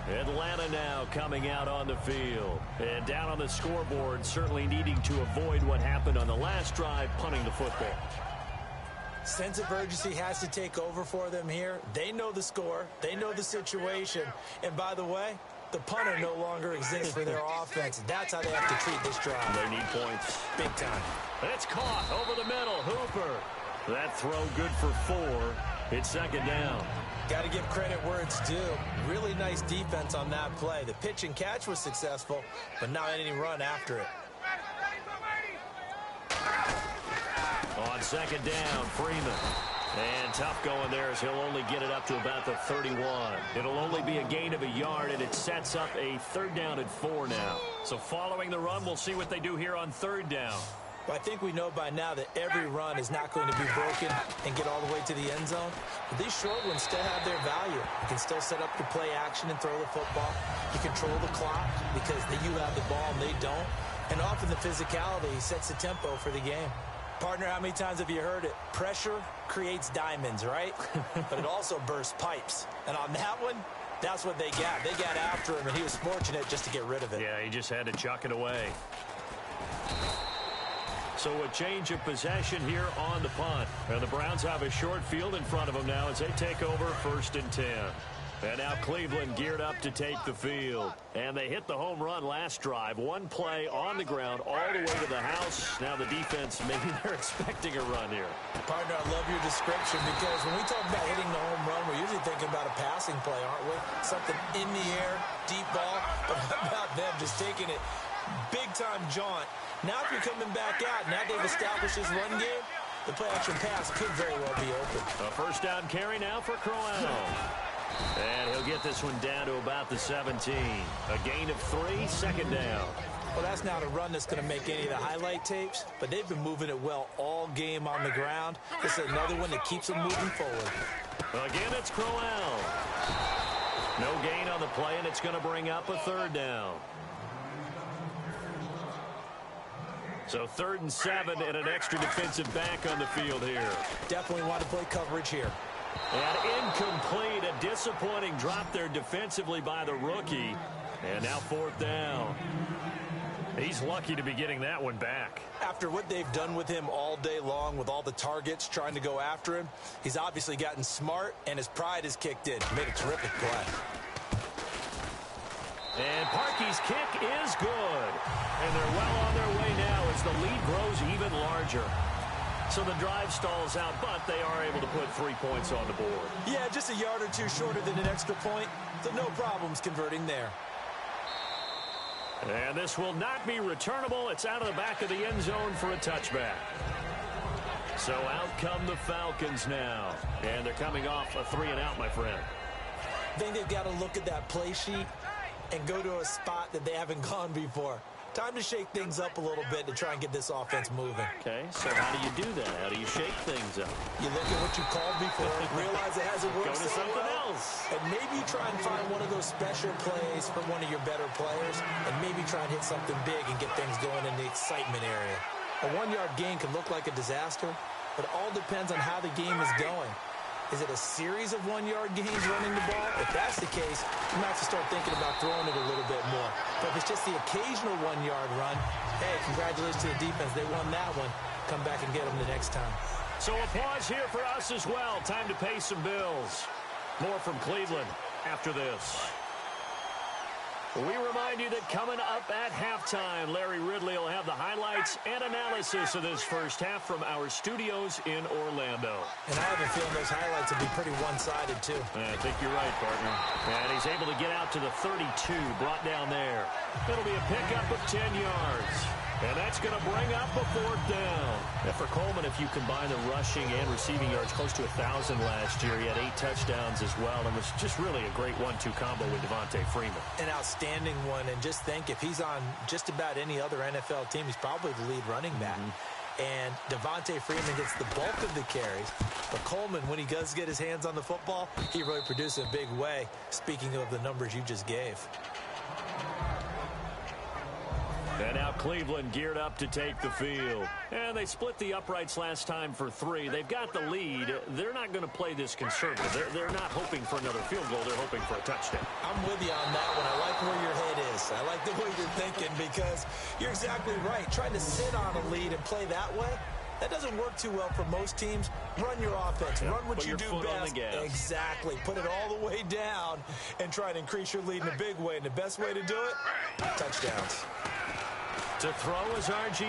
Atlanta now coming out on the field. And down on the scoreboard, certainly needing to avoid what happened on the last drive, punting the football. Sense of urgency has to take over for them here. They know the score. They know the situation. And by the way, the punter no longer exists for their offense. That's how they have to treat this drive. They need points. Big time. It's caught over the middle. Hooper. That throw good for 4. It's second down. Got to give credit where it's due. Really nice defense on that play. The pitch and catch was successful, but not any run after it. On second down, Freeman. And tough going there as he'll only get it up to about the 31. It'll only be a gain of a yard, and it sets up a third down and 4 now. So following the run, we'll see what they do here on third down. I think we know by now that every run is not going to be broken and get all the way to the end zone. But these short ones still have their value. You can still set up your play action and throw the football. You control the clock because you have the ball and they don't. And often the physicality sets the tempo for the game. Partner, how many times have you heard it? Pressure creates diamonds, right? But it also bursts pipes. And on that one, that's what they got. They got after him, and he was fortunate just to get rid of it. Yeah, he just had to chuck it away. So a change of possession here on the punt. And the Browns have a short field in front of them now as they take over 1st and 10. And now Cleveland geared up to take the field. And they hit the home run last drive. One play on the ground all the way to the house. Now the defense, maybe they're expecting a run here. Partner, I love your description because when we talk about hitting the home run, we're usually thinking about a passing play, aren't we? Something in the air, deep ball. But how about them just taking it big-time jaunt? Now if you're coming back out, now they've established this run game, the play-action pass could very well be open. A first down carry now for Crowell. And he'll get this one down to about the 17. A gain of 3, 2nd down. Well, that's not a run that's going to make any of the highlight tapes, but they've been moving it well all game on the ground. This is another one that keeps them moving forward. Again, it's Crowell. No gain on the play, and it's going to bring up a 3rd down. So 3rd and 7 and an extra defensive back on the field here. Definitely want to play coverage here. And incomplete. A disappointing drop there defensively by the rookie. And now 4th down. He's lucky to be getting that one back. After what they've done with him all day long with all the targets trying to go after him, he's obviously gotten smart and his pride has kicked in. Made a terrific play. And Parkey's kick is good. And they're well on their way now as the lead grows even larger. So the drive stalls out, but they are able to put 3 points on the board. Yeah, just a yard or two shorter than an extra point, so no problems converting there. And this will not be returnable. It's out of the back of the end zone for a touchback. So out come the Falcons now. And they're coming off a 3-and-out, my friend. I think they've got to look at that play sheet and go to a spot that they haven't gone before. Time to shake things up a little bit to try and get this offense moving. Okay, so how do you do that? How do you shake things up? You look at what you called before, realize it hasn't worked Go to so something well, else. and maybe try and find one of those special plays from one of your better players, and maybe try and hit something big and get things going in the excitement area. A 1-yard gain can look like a disaster, but it all depends on how the game is going. Is it a series of 1-yard gains running the ball? If that's the case, you might have to start thinking about throwing it a little bit more. But if it's just the occasional 1-yard run, hey, congratulations to the defense. They won that one. Come back and get them the next time. So a pause here for us as well. Time to pay some bills. More from Cleveland after this. We remind you that coming up at halftime, Larry Ridley will have the highlights and analysis of this first half from our studios in Orlando. And I have a feeling those highlights will be pretty one-sided, too. I think you're right, partner. And he's able to get out to the 32, brought down there. It'll be a pickup of 10 yards. And that's going to bring up a 4th down. And for Coleman, if you combine the rushing and receiving yards, close to 1,000 last year. He had 8 touchdowns as well, and was just really a great 1-2 combo with Devontae Freeman. An outstanding one, and just think, if he's on just about any other NFL team, he's probably the lead running back. And Devontae Freeman gets the bulk of the carries. But Coleman, when he does get his hands on the football, he really produces in a big way, speaking of the numbers you just gave. And now Cleveland geared up to take the field. And they split the uprights last time for 3. They've got the lead. They're not going to play this conservative. They're not hoping for another field goal. They're hoping for a touchdown. I'm with you on that one. I like where your head is. I like the way you're thinking because you're exactly right. Trying to sit on a lead and play that way, that doesn't work too well for most teams. Run your offense. Yep. Run what Put you your do foot on best. the gas. Exactly. Put it all the way down and try and increase your lead in a big way. And the best way to do it, touchdowns. To throw is RG3.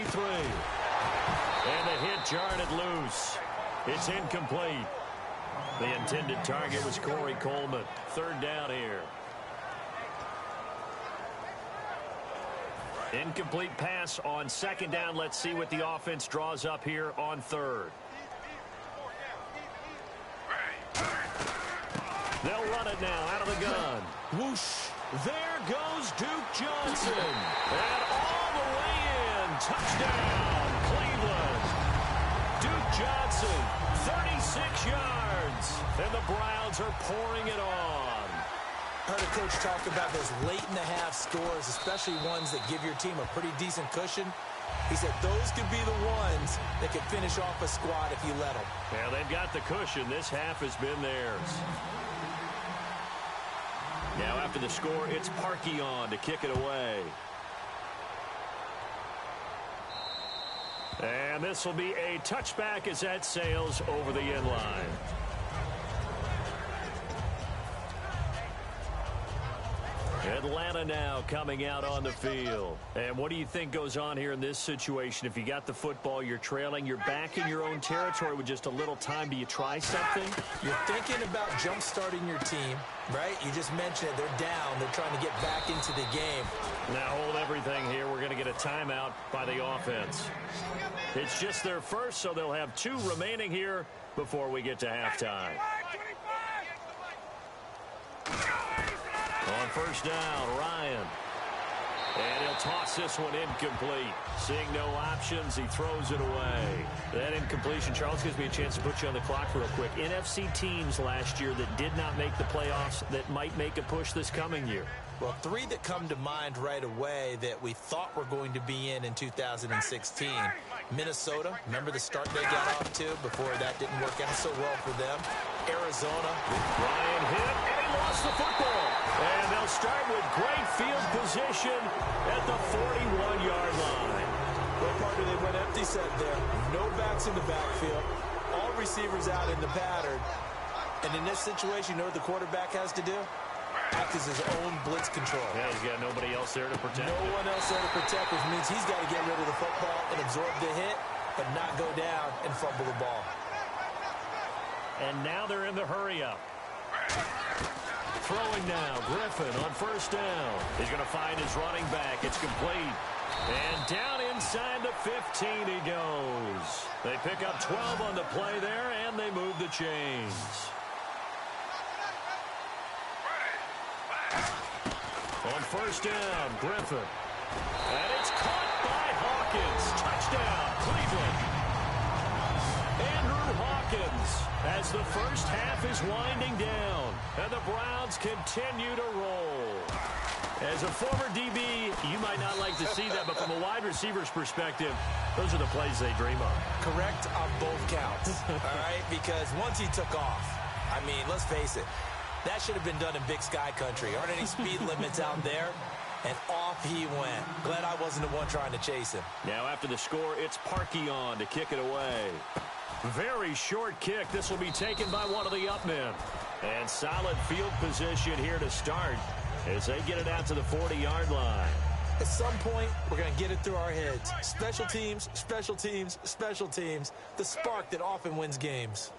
And the hit jarred it loose. It's incomplete. The intended target was Corey Coleman. 3rd down here. Incomplete pass on 2nd down. Let's see what the offense draws up here on 3rd. They'll run it now out of the gun. Whoosh. There goes Duke Johnson. And all the way in. Touchdown, Cleveland. Duke Johnson, 36 yards. And the Browns are pouring it on. Heard a coach talk about those late-in-the-half scores, especially ones that give your team a pretty decent cushion. He said those could be the ones that could finish off a squad if you let them. Yeah, they've got the cushion. This half has been theirs. Now after the score, it's Parkey on to kick it away. And this will be a touchback as that sails over the end line. Atlanta now coming out on the field. And what do you think goes on here in this situation? If you got the football, you're trailing, you're back in your own territory with just a little time. Do you try something? You're thinking about jump-starting your team, right? You just mentioned it. They're down. They're trying to get back into the game. Now hold everything here. We're going to get a timeout by the offense. It's just their first, so they'll have 2 remaining here before we get to halftime. On first down, Ryan. And he'll toss this one incomplete. Seeing no options, he throws it away. That incompletion, Charles, gives me a chance to put you on the clock real quick. NFC teams last year that did not make the playoffs that might make a push this coming year. Well, 3 that come to mind right away that we thought were going to be in 2016. Minnesota, remember the start they got off to before that didn't work out so well for them. Arizona. Ryan hit, and he lost the football. And they'll start with great field position at the 41-yard line. What part do they went empty set there? No backs in the backfield. All receivers out in the pattern. And in this situation, you know what the quarterback has to do? Act as his own blitz control. Yeah, he's got nobody else there to protect. No one else there to protect, which means he's got to get rid of the football and absorb the hit, but not go down and fumble the ball. And now they're in the hurry-up. Throwing now, Griffin on first down. He's going to find his running back. It's complete. And down inside the 15 he goes. They pick up 12 on the play there, and they move the chains. On first down, Griffin. And it's caught by Hawkins. Touchdown, Cleveland. Andrew Hawkins as the first half is winding down. And the Browns continue to roll. As a former DB, you might not like to see that, but from a wide receiver's perspective, those are the plays they dream of. Correct on both counts, all right? Because once he took off, I mean, let's face it, that should have been done in Big Sky Country. Aren't any speed limits out there? And off he went. Glad I wasn't the one trying to chase him. Now after the score, it's Parkey on to kick it away. Very short kick. This will be taken by one of the up men. And solid field position here to start as they get it out to the 40-yard line. At some point, we're going to get it through our heads. Special teams, special teams, special teams. The spark that often wins games.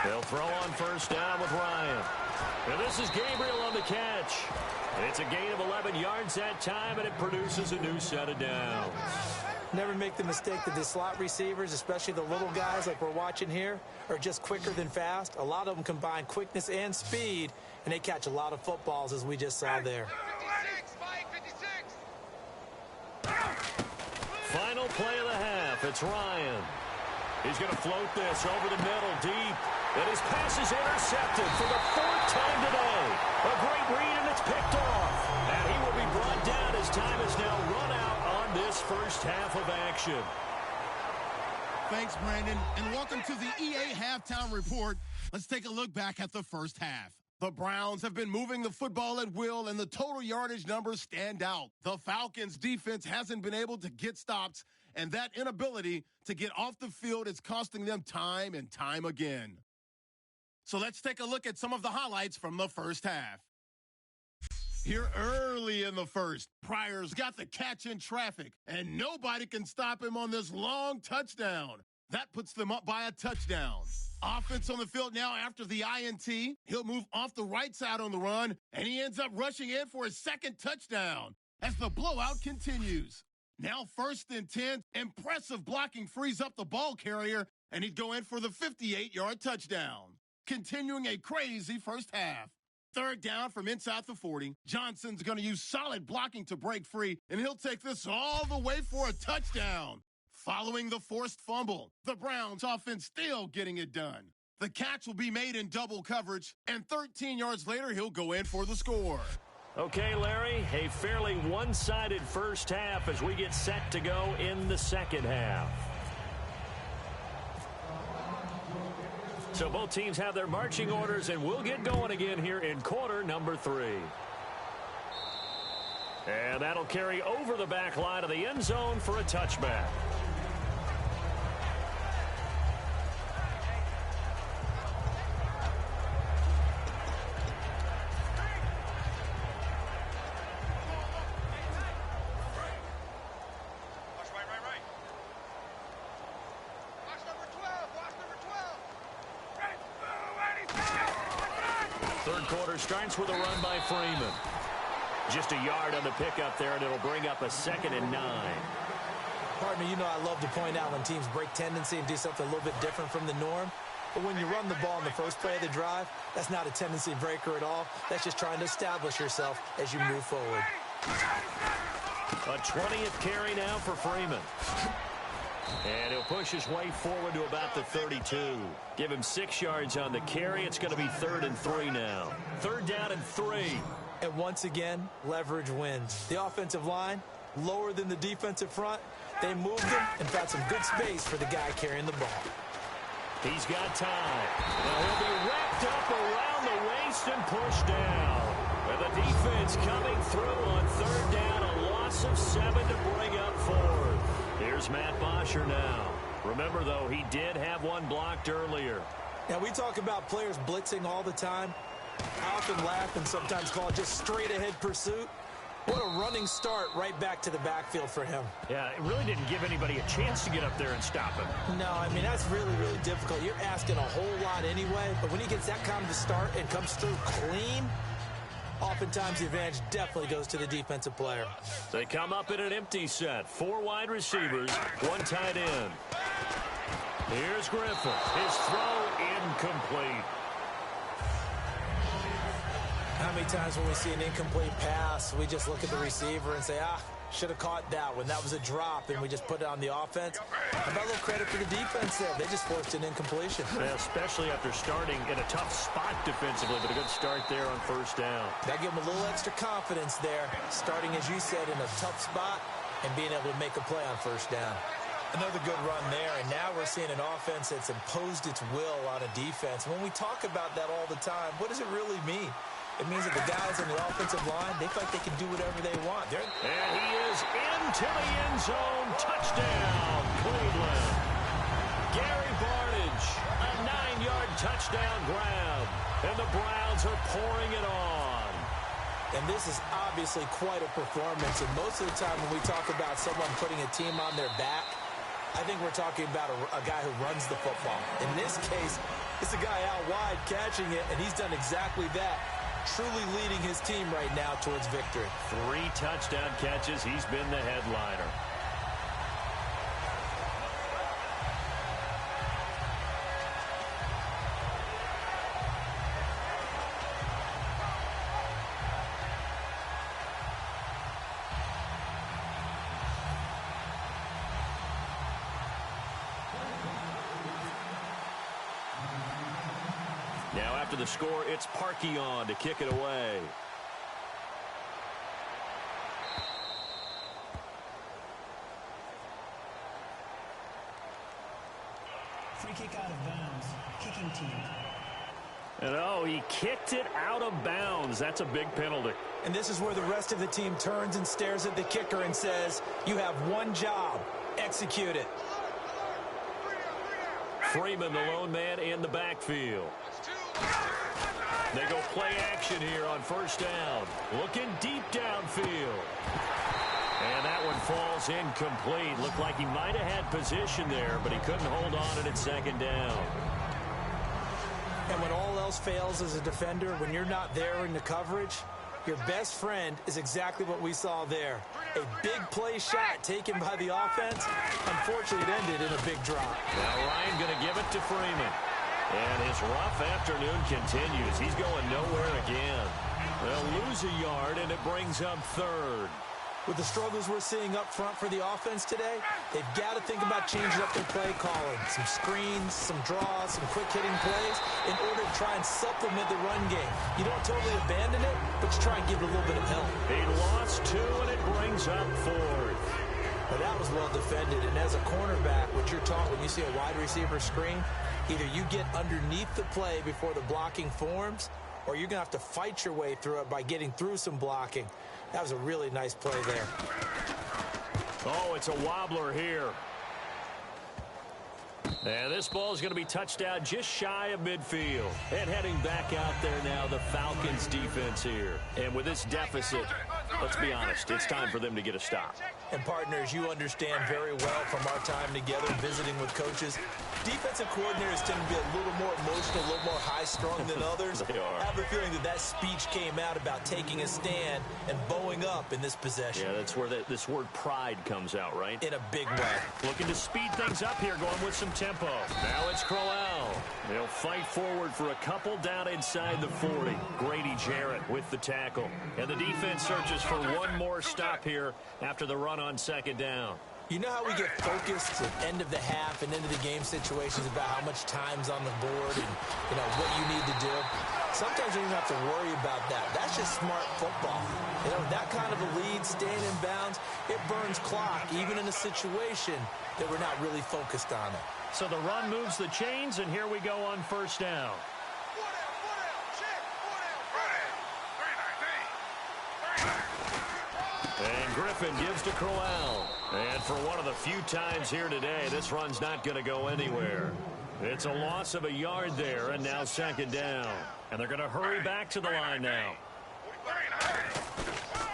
They'll throw on first down with Ryan. And this is Gabriel on the catch. And it's a gain of 11 yards that time, and it produces a new set of downs. Never make the mistake that the slot receivers, especially the little guys like we're watching here, are just quicker than fast. A lot of them combine quickness and speed, and they catch a lot of footballs, as we just saw there. Final play of the half. It's Ryan. He's going to float this over the middle deep. And his pass is intercepted for the 4th time today. A great read, and it's picked off. And he will be brought down as time is now run out on this first half of action. Thanks, Brandon, and welcome to the EA Halftime Report. Let's take a look back at the first half. The Browns have been moving the football at will, and the total yardage numbers stand out. The Falcons' defense hasn't been able to get stops, and that inability to get off the field is costing them time and time again. So let's take a look at some of the highlights from the first half. Here early in the first, Pryor's got the catch in traffic, and nobody can stop him on this long touchdown. That puts them up by a touchdown. Offense on the field now after the INT. He'll move off the right side on the run, and he ends up rushing in for his second touchdown as the blowout continues. Now 1st and 10, impressive blocking frees up the ball carrier, and he'd go in for the 58-yard touchdown. Continuing a crazy first half. 3rd down from inside the 40. Johnson's going to use solid blocking to break free, and he'll take this all the way for a touchdown. Following the forced fumble, the Browns offense still getting it done. The catch will be made in double coverage, and 13 yards later, he'll go in for the score. Okay, Larry, a fairly one-sided first half as we get set to go in the second half. So both teams have their marching orders, and we'll get going again here in quarter number 3. And that'll carry over the back line of the end zone for a touchback. Third quarter starts with a run by Freeman. Just a yard on the pickup there, and it'll bring up a 2nd and 9. Partner, you know I love to point out when teams break tendency and do something a little bit different from the norm. But when you run the ball in the first play of the drive, that's not a tendency breaker at all. That's just trying to establish yourself as you move forward. A 20th carry now for Freeman. And he'll push his way forward to about the 32. Give him 6 yards on the carry. It's going to be 3rd and 3 now. 3rd down and 3. And once again, leverage wins. The offensive line, lower than the defensive front. They moved him and found some good space for the guy carrying the ball. He's got time. Now he'll be wrapped up around the waist and pushed down. And the defense coming through on 3rd down. A loss of 7 to bring up 4th. Here's Matt Bosher now. Remember, though, he did have one blocked earlier. Now, we talk about players blitzing all the time. I often laugh and sometimes call it just straight-ahead pursuit. What a running start right back to the backfield for him. Yeah, it really didn't give anybody a chance to get up there and stop him. No, I mean, that's really, really difficult. You're asking a whole lot anyway, but when he gets that kind of a start and comes through clean, oftentimes the advantage definitely goes to the defensive player. They come up in an empty set. 4 wide receivers, 1 tight end. Here's Griffin. His throw incomplete. How many times when we see an incomplete pass, we just look at the receiver and say, should have caught that one. That was a drop, and we just put it on the offense. How about a little credit for the defense there? They just forced an incompletion. Yeah, especially after starting in a tough spot defensively, but a good start there on 1st down. That give them a little extra confidence there, starting, as you said, in a tough spot and being able to make a play on 1st down. Another good run there, and now we're seeing an offense that's imposed its will on a defense. When we talk about that all the time, what does it really mean? It means that the guys on the offensive line, they feel like they can do whatever they want. And he is into the end zone. Touchdown, Cleveland. Gary Barnidge, a 9-yard touchdown grab. And the Browns are pouring it on. And this is obviously quite a performance. And most of the time when we talk about someone putting a team on their back, I think we're talking about a guy who runs the football. In this case, it's a guy out wide catching it, and he's done exactly that. Truly leading his team right now towards victory. 3 touchdown catches. He's been the headliner. Now after the score, it's Parkey on to kick it away. Free kick out of bounds. Kicking team. And he kicked it out of bounds. That's a big penalty. And this is where the rest of the team turns and stares at the kicker and says, you have one job. Execute it. Freeman, the lone man in the backfield. They go play action here on 1st down. Looking deep downfield. And that one falls incomplete. Looked like he might have had position there, but he couldn't hold on and it's 2nd down. And when all else fails as a defender, when you're not there in the coverage, your best friend is exactly what we saw there. A big play shot taken by the offense. Unfortunately, it ended in a big drop. Now Ryan going to give it to Freeman. And his rough afternoon continues. He's going nowhere again. They'll lose a yard, and it brings up 3rd. With the struggles we're seeing up front for the offense today, they've got to think about changing up their play calling. Some screens, some draws, some quick-hitting plays in order to try and supplement the run game. You don't totally abandon it, but you try and give it a little bit of help. He lost 2, and it brings up 4th. But that was well defended, and as a cornerback, what you're taught when you see a wide receiver screen, either you get underneath the play before the blocking forms, or you're going to have to fight your way through it by getting through some blocking. That was a really nice play there. Oh, it's a wobbler here. And this ball is going to be touched down just shy of midfield. And heading back out there now, the Falcons defense here. And with this deficit, let's be honest, it's time for them to get a stop. And partners, you understand very well from our time together visiting with coaches, defensive coordinators tend to be a little more emotional, a little more high-strung than others. They are. I have a feeling that speech came out about taking a stand and bowing up in this possession. Yeah, that's where this word pride comes out, right? In a big way. Looking to speed things up here, going with some tempo. Now it's Crowell. They'll fight forward for a couple down inside the 40. Grady Jarrett with the tackle. And the defense searches for one more stop here after the run on second down. You know how we get focused at the end of the half and into the game situations about how much time's on the board and, what you need to do? Sometimes you don't have to worry about that. That's just smart football. That kind of a lead, staying in bounds, it burns clock, even in a situation that we're not really focused on it. So the run moves the chains, and here we go on first down. And Griffin gives to Crowell. And for one of the few times here today, this run's not going to go anywhere. It's a loss of a yard there, and now second down. And they're going to hurry back to the line now.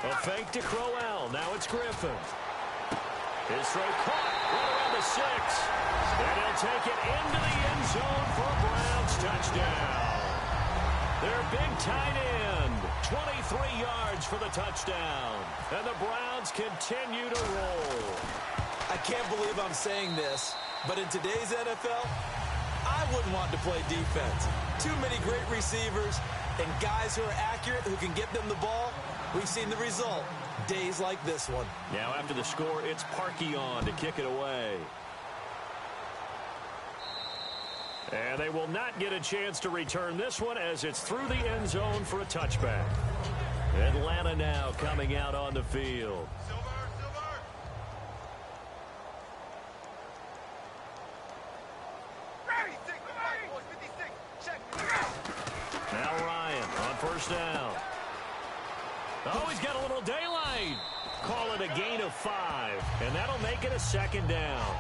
A fake to Crowell. Now it's Griffin. His throw caught right around the 6. And he'll take it into the end zone for a Browns touchdown. Their big tight end, 23 yards for the touchdown. And the Browns continue to roll. I can't believe I'm saying this, but in today's NFL, I wouldn't want to play defense. Too many great receivers and guys who are accurate, who can get them the ball. We've seen the result. Days like this one. Now after the score, it's Parkey on to kick it away. And they will not get a chance to return this one as it's through the end zone for a touchback. Atlanta now coming out on the field. Now Ryan on first down. Oh, he's got a little daylight. Call it a gain of 5, and that'll make it a second down.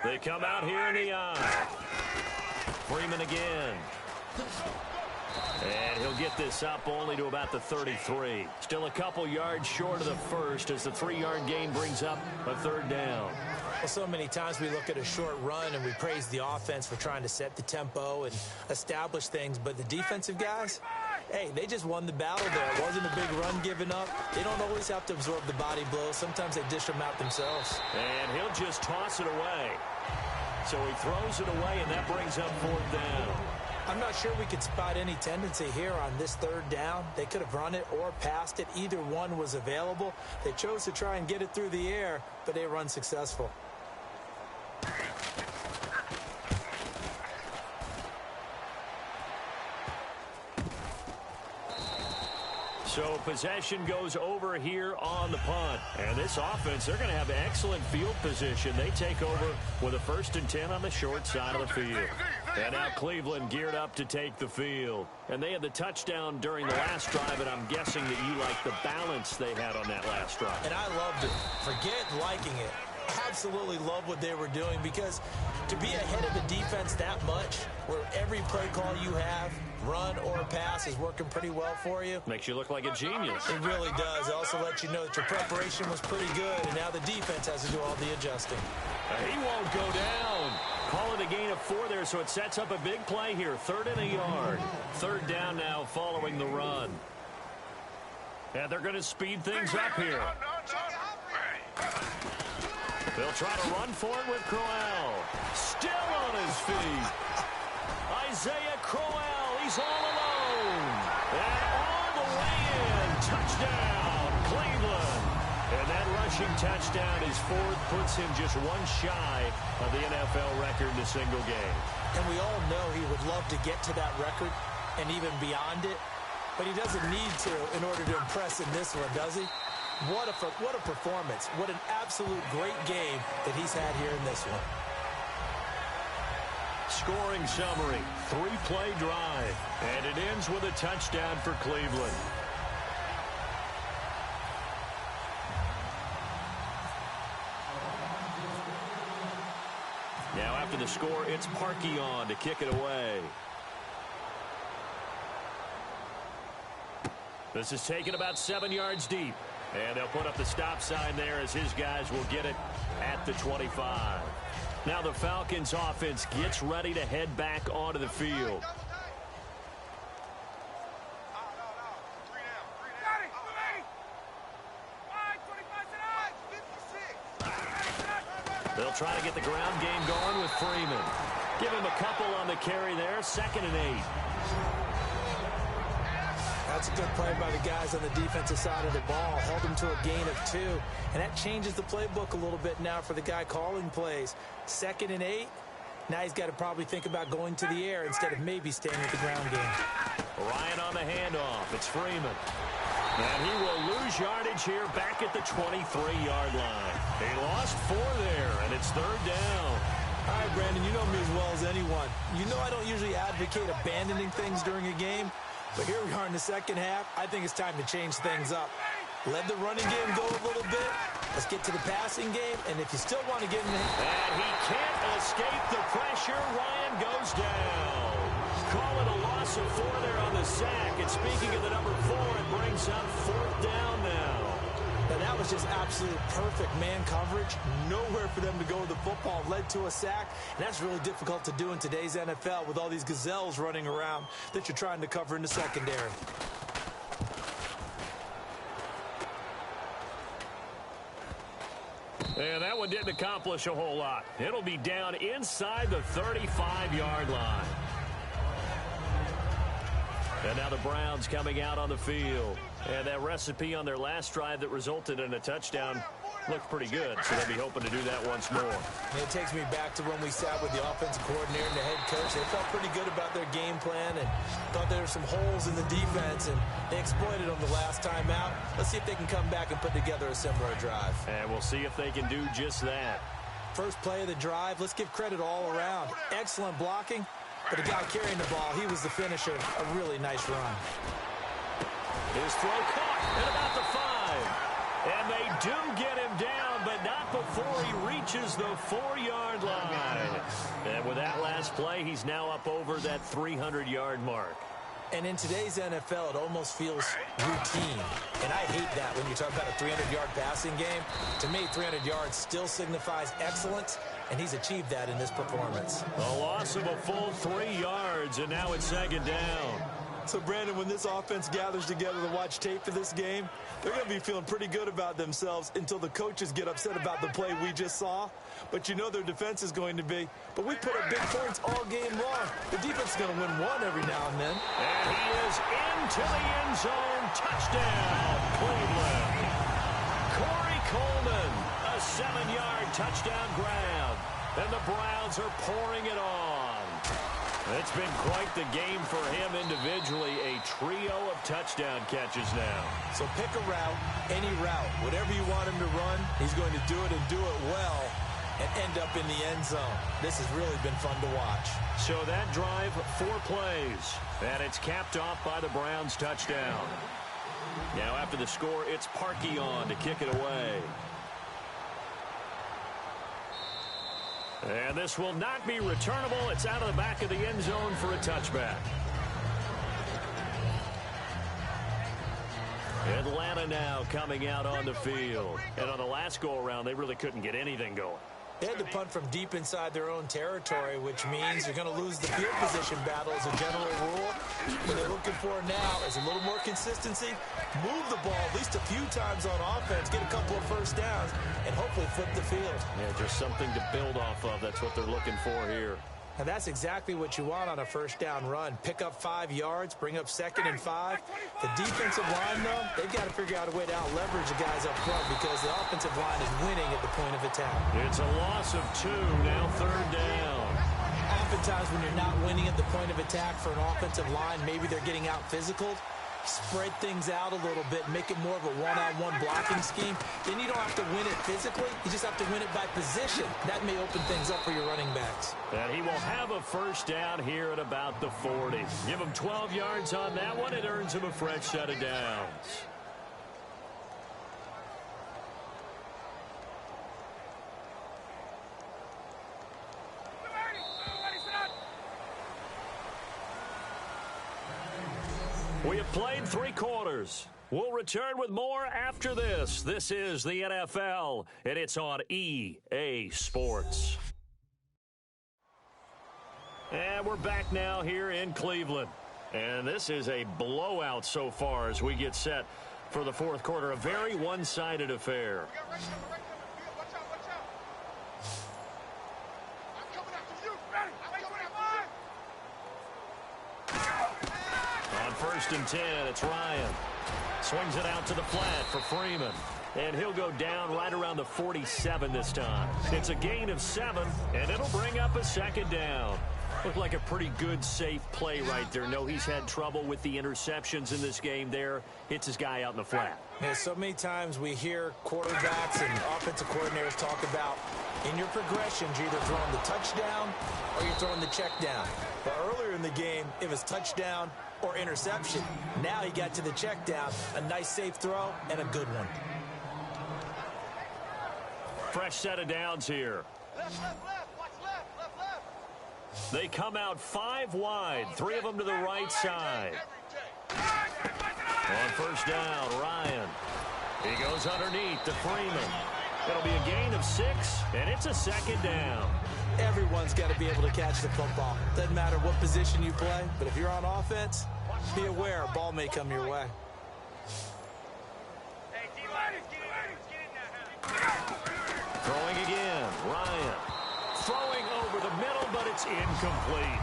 They come out here in the eye. Freeman again. And he'll get this up only to about the 33. Still a couple yards short of the first as the 3-yard gain brings up a third down. Well, so many times we look at a short run and we praise the offense for trying to set the tempo and establish things. But the defensive guys, hey, they just won the battle there. It wasn't a big run given up. They don't always have to absorb the body blows. Sometimes they dish them out themselves. And he'll just toss it away. So he throws it away, and that brings up fourth down. I'm not sure we could spot any tendency here on this third down. They could have run it or passed it. Either one was available. They chose to try and get it through the air, but they were unsuccessful. So possession goes over here on the punt. And this offense, they're going to have excellent field position. They take over with a 1st and 10 on the short side of the field. And now Cleveland geared up to take the field. And they had the touchdown during the last drive, and I'm guessing that you like the balance they had on that last drive. And I loved it. Forget liking it. Absolutely love what they were doing, because to be ahead of a defense that much, where every play call you have, run or pass, is working pretty well for you. Makes you look like a genius. It really does. It also lets you know that your preparation was pretty good, and now the defense has to do all the adjusting. He won't go down. Call it a gain of 4 there, so it sets up a big play here. 3rd and a yard. 3rd down now following the run. And they're going to speed things up here. They'll try to run for it with Crowell. Still on his feet. Isaiah Crowell, he's all alone. And all the way in. Touchdown, Cleveland. And that rushing touchdown is 4th, puts him just one shy of the NFL record in a single game. And we all know he would love to get to that record and even beyond it. But he doesn't need to in order to impress in this one, does he? What a performance. What an absolute great game that he's had here in this one. Scoring summary, 3-play drive, and it ends with a touchdown for Cleveland. Now after the score, it's Parkey on to kick it away. This is taken about 7 yards deep. And they'll put up the stop sign there as his guys will get it at the 25. Now the Falcons offense gets ready to head back onto the field. They'll try to get the ground game going with Freeman. Give him a couple on the carry there, 2nd and 8. That's a good play by the guys on the defensive side of the ball. Held them to a gain of 2. And that changes the playbook a little bit now for the guy calling plays. 2nd and 8. Now he's got to probably think about going to the air instead of maybe staying with the ground game. Ryan on the handoff. It's Freeman. And he will lose yardage here back at the 23-yard line. He lost 4 there, and it's 3rd down. All right, Brandon, you know me as well as anyone. You know I don't usually advocate abandoning things during a game. But here we are in the second half. I think it's time to change things up. Let the running game go a little bit. Let's get to the passing game. And if you still want to get in the... And he can't escape the pressure. Ryan goes down. Call it a loss of 4 there on the sack. And speaking of the number 4, it brings up 4th down now. And that was just absolute perfect man coverage. Nowhere for them to go with the football. Led to a sack. And that's really difficult to do in today's NFL with all these gazelles running around that you're trying to cover in the secondary. And that one didn't accomplish a whole lot. It'll be down inside the 35-yard line. And now the Browns coming out on the field. And that recipe on their last drive that resulted in a touchdown looked pretty good. So they'll be hoping to do that once more. And it takes me back to when we sat with the offensive coordinator and the head coach. They felt pretty good about their game plan and thought there were some holes in the defense. And they exploited them the last time out. Let's see if they can come back and put together a similar drive. And we'll see if they can do just that. First play of the drive, let's give credit all around. Excellent blocking. But the guy carrying the ball, he was the finisher. A really nice run. His throw caught at about the 5. And they do get him down, but not before he reaches the 4-yard line. And with that last play, he's now up over that 300-yard mark. And in today's NFL, it almost feels routine. And I hate that when you talk about a 300-yard passing game. To me, 300 yards still signifies excellence, and he's achieved that in this performance. A loss of a full 3 yards, and now it's 2nd down. So, Brandon, when this offense gathers together to watch tape for this game, they're going to be feeling pretty good about themselves until the coaches get upset about the play we just saw. But you know their defense is going to be. But we put up big points all game long. The defense is going to win one every now and then. And he is into the end zone. Touchdown, Cleveland. Corey Coleman, a 7-yard touchdown grab. And the Browns are pouring it on. It's been quite the game for him individually. A trio of touchdown catches now. So pick a route, any route. Whatever you want him to run, he's going to do it and do it well and end up in the end zone. This has really been fun to watch. So that drive, 4 plays. And it's capped off by the Browns touchdown. Now after the score, it's Parkey on to kick it away. And this will not be returnable. It's out of the back of the end zone for a touchback. Atlanta now coming out on the field. And on the last go-around, they really couldn't get anything going. They had to punt from deep inside their own territory, which means you're going to lose the field position battle as a general rule. What they're looking for now is a little more consistency, move the ball at least a few times on offense, get a couple of first downs, and hopefully flip the field. Yeah, just something to build off of. That's what they're looking for here. And that's exactly what you want on a first down run. Pick up 5 yards, bring up 2nd and 5. The defensive line, though, they've got to figure out a way to out-leverage the guys up front because the offensive line is winning at the point of attack. It's a loss of 2, now 3rd down. Oftentimes when you're not winning at the point of attack for an offensive line, maybe they're getting out-physical. spread things out a little bit, make it more of a one-on-one blocking scheme, then you don't have to win it physically. You just have to win it by position. That may open things up for your running backs. And he will have a first down here at about the 40. Give him 12 yards on that one. It earns him a fresh set of downs. We have played 3 quarters. We'll return with more after this. This is the NFL, and it's on EA Sports. And we're back now here in Cleveland. And this is a blowout so far as we get set for the fourth quarter. A very one-sided affair. First and 10, it's Ryan. Swings it out to the flat for Freeman. And he'll go down right around the 47 this time. It's a gain of 7, and it'll bring up a second down. Looked like a pretty good, safe play right there. No, he's had trouble with the interceptions in this game there. Hits his guy out in the flat. Yeah, so many times we hear quarterbacks and offensive coordinators talk about in your progressions, you're either throwing the touchdown or you're throwing the check down. But earlier in the game, it was touchdown or interception. Now he got to the check down. A nice safe throw and a good one. Fresh set of downs here. Left, watch left. They come out 5 wide, 3 of them to the right side. On first down, Ryan. He goes underneath to Freeman. It'll be a gain of 6, and it's a second down. Everyone's got to be able to catch the football. Doesn't matter what position you play, but if you're on offense, be aware a ball may come your way. Throwing again, Ryan. Throwing over the middle, but it's incomplete.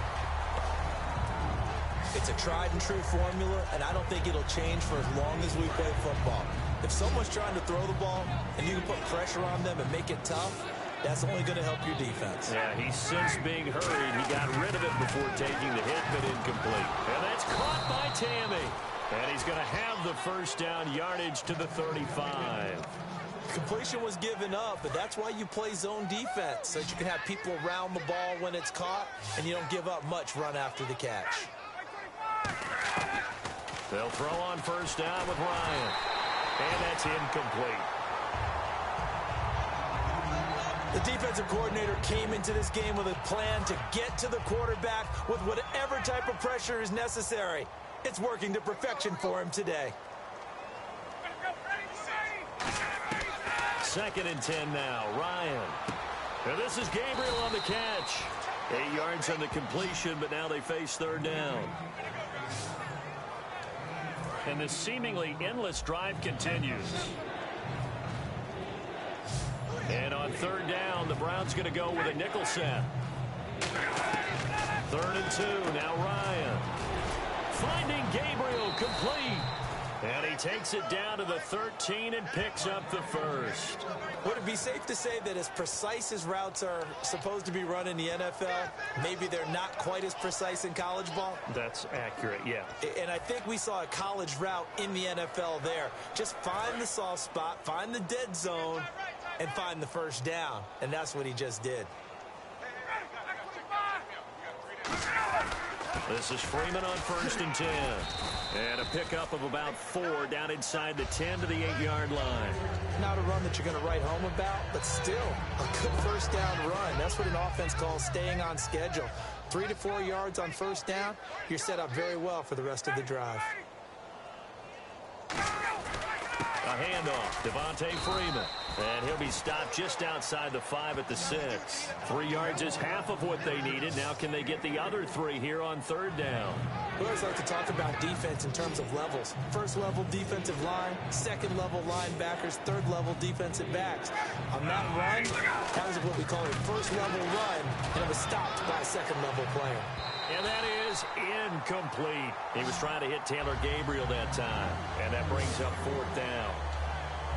It's a tried and true formula, and I don't think it'll change for as long as we play football. If someone's trying to throw the ball and you can put pressure on them and make it tough, that's only going to help your defense. Yeah, he's since being hurried. He got rid of it before taking the hit, but incomplete. And that's caught by Tammy. And he's going to have the first down, yardage to the 35. Completion was given up, but that's why you play zone defense, so that you can have people around the ball when it's caught, and you don't give up much run after the catch. They'll throw on first down with Ryan. And that's incomplete. The defensive coordinator came into this game with a plan to get to the quarterback with whatever type of pressure is necessary. It's working to perfection for him today. Second and 10 now, Ryan. And this is Gabriel on the catch. 8 yards on the completion, but now they face third down. And this seemingly endless drive continues. And on third down, the Browns going to go with a nickel set. 3rd and 2, now Ryan. Finding Gabriel, complete. And he takes it down to the 13 and picks up the first. Would it be safe to say that as precise as routes are supposed to be run in the NFL, maybe they're not quite as precise in college ball? That's accurate, yeah. And I think we saw a college route in the NFL there. Just find the soft spot, find the dead zone, and find the first down. And that's what he just did. This is Freeman on 1st and 10. And a pickup of about 4 down inside the 10 to the 8-yard line. Not a run that you're going to write home about, but still a good first down run. That's what an offense calls staying on schedule. 3 to 4 yards on first down, you're set up very well for the rest of the drive. A handoff, Devontae Freeman. And he'll be stopped just outside the 5 at the 6. 3 yards is half of what they needed. Now can they get the other 3 here on third down? We always like to talk about defense in terms of levels. First level defensive line, second level linebackers, third level defensive backs. On that run, that was what we call a first level run, and it was stopped by a second level player. And that is incomplete. He was trying to hit Taylor Gabriel that time. And that brings up 4th down.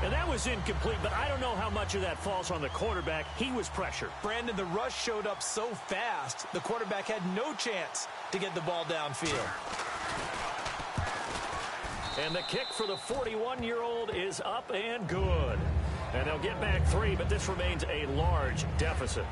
And that was incomplete, but I don't know how much of that falls on the quarterback. He was pressured. Brandon, the rush showed up so fast, the quarterback had no chance to get the ball downfield. And the kick for the 41-year-old is up and good. And they'll get back 3, but this remains a large deficit.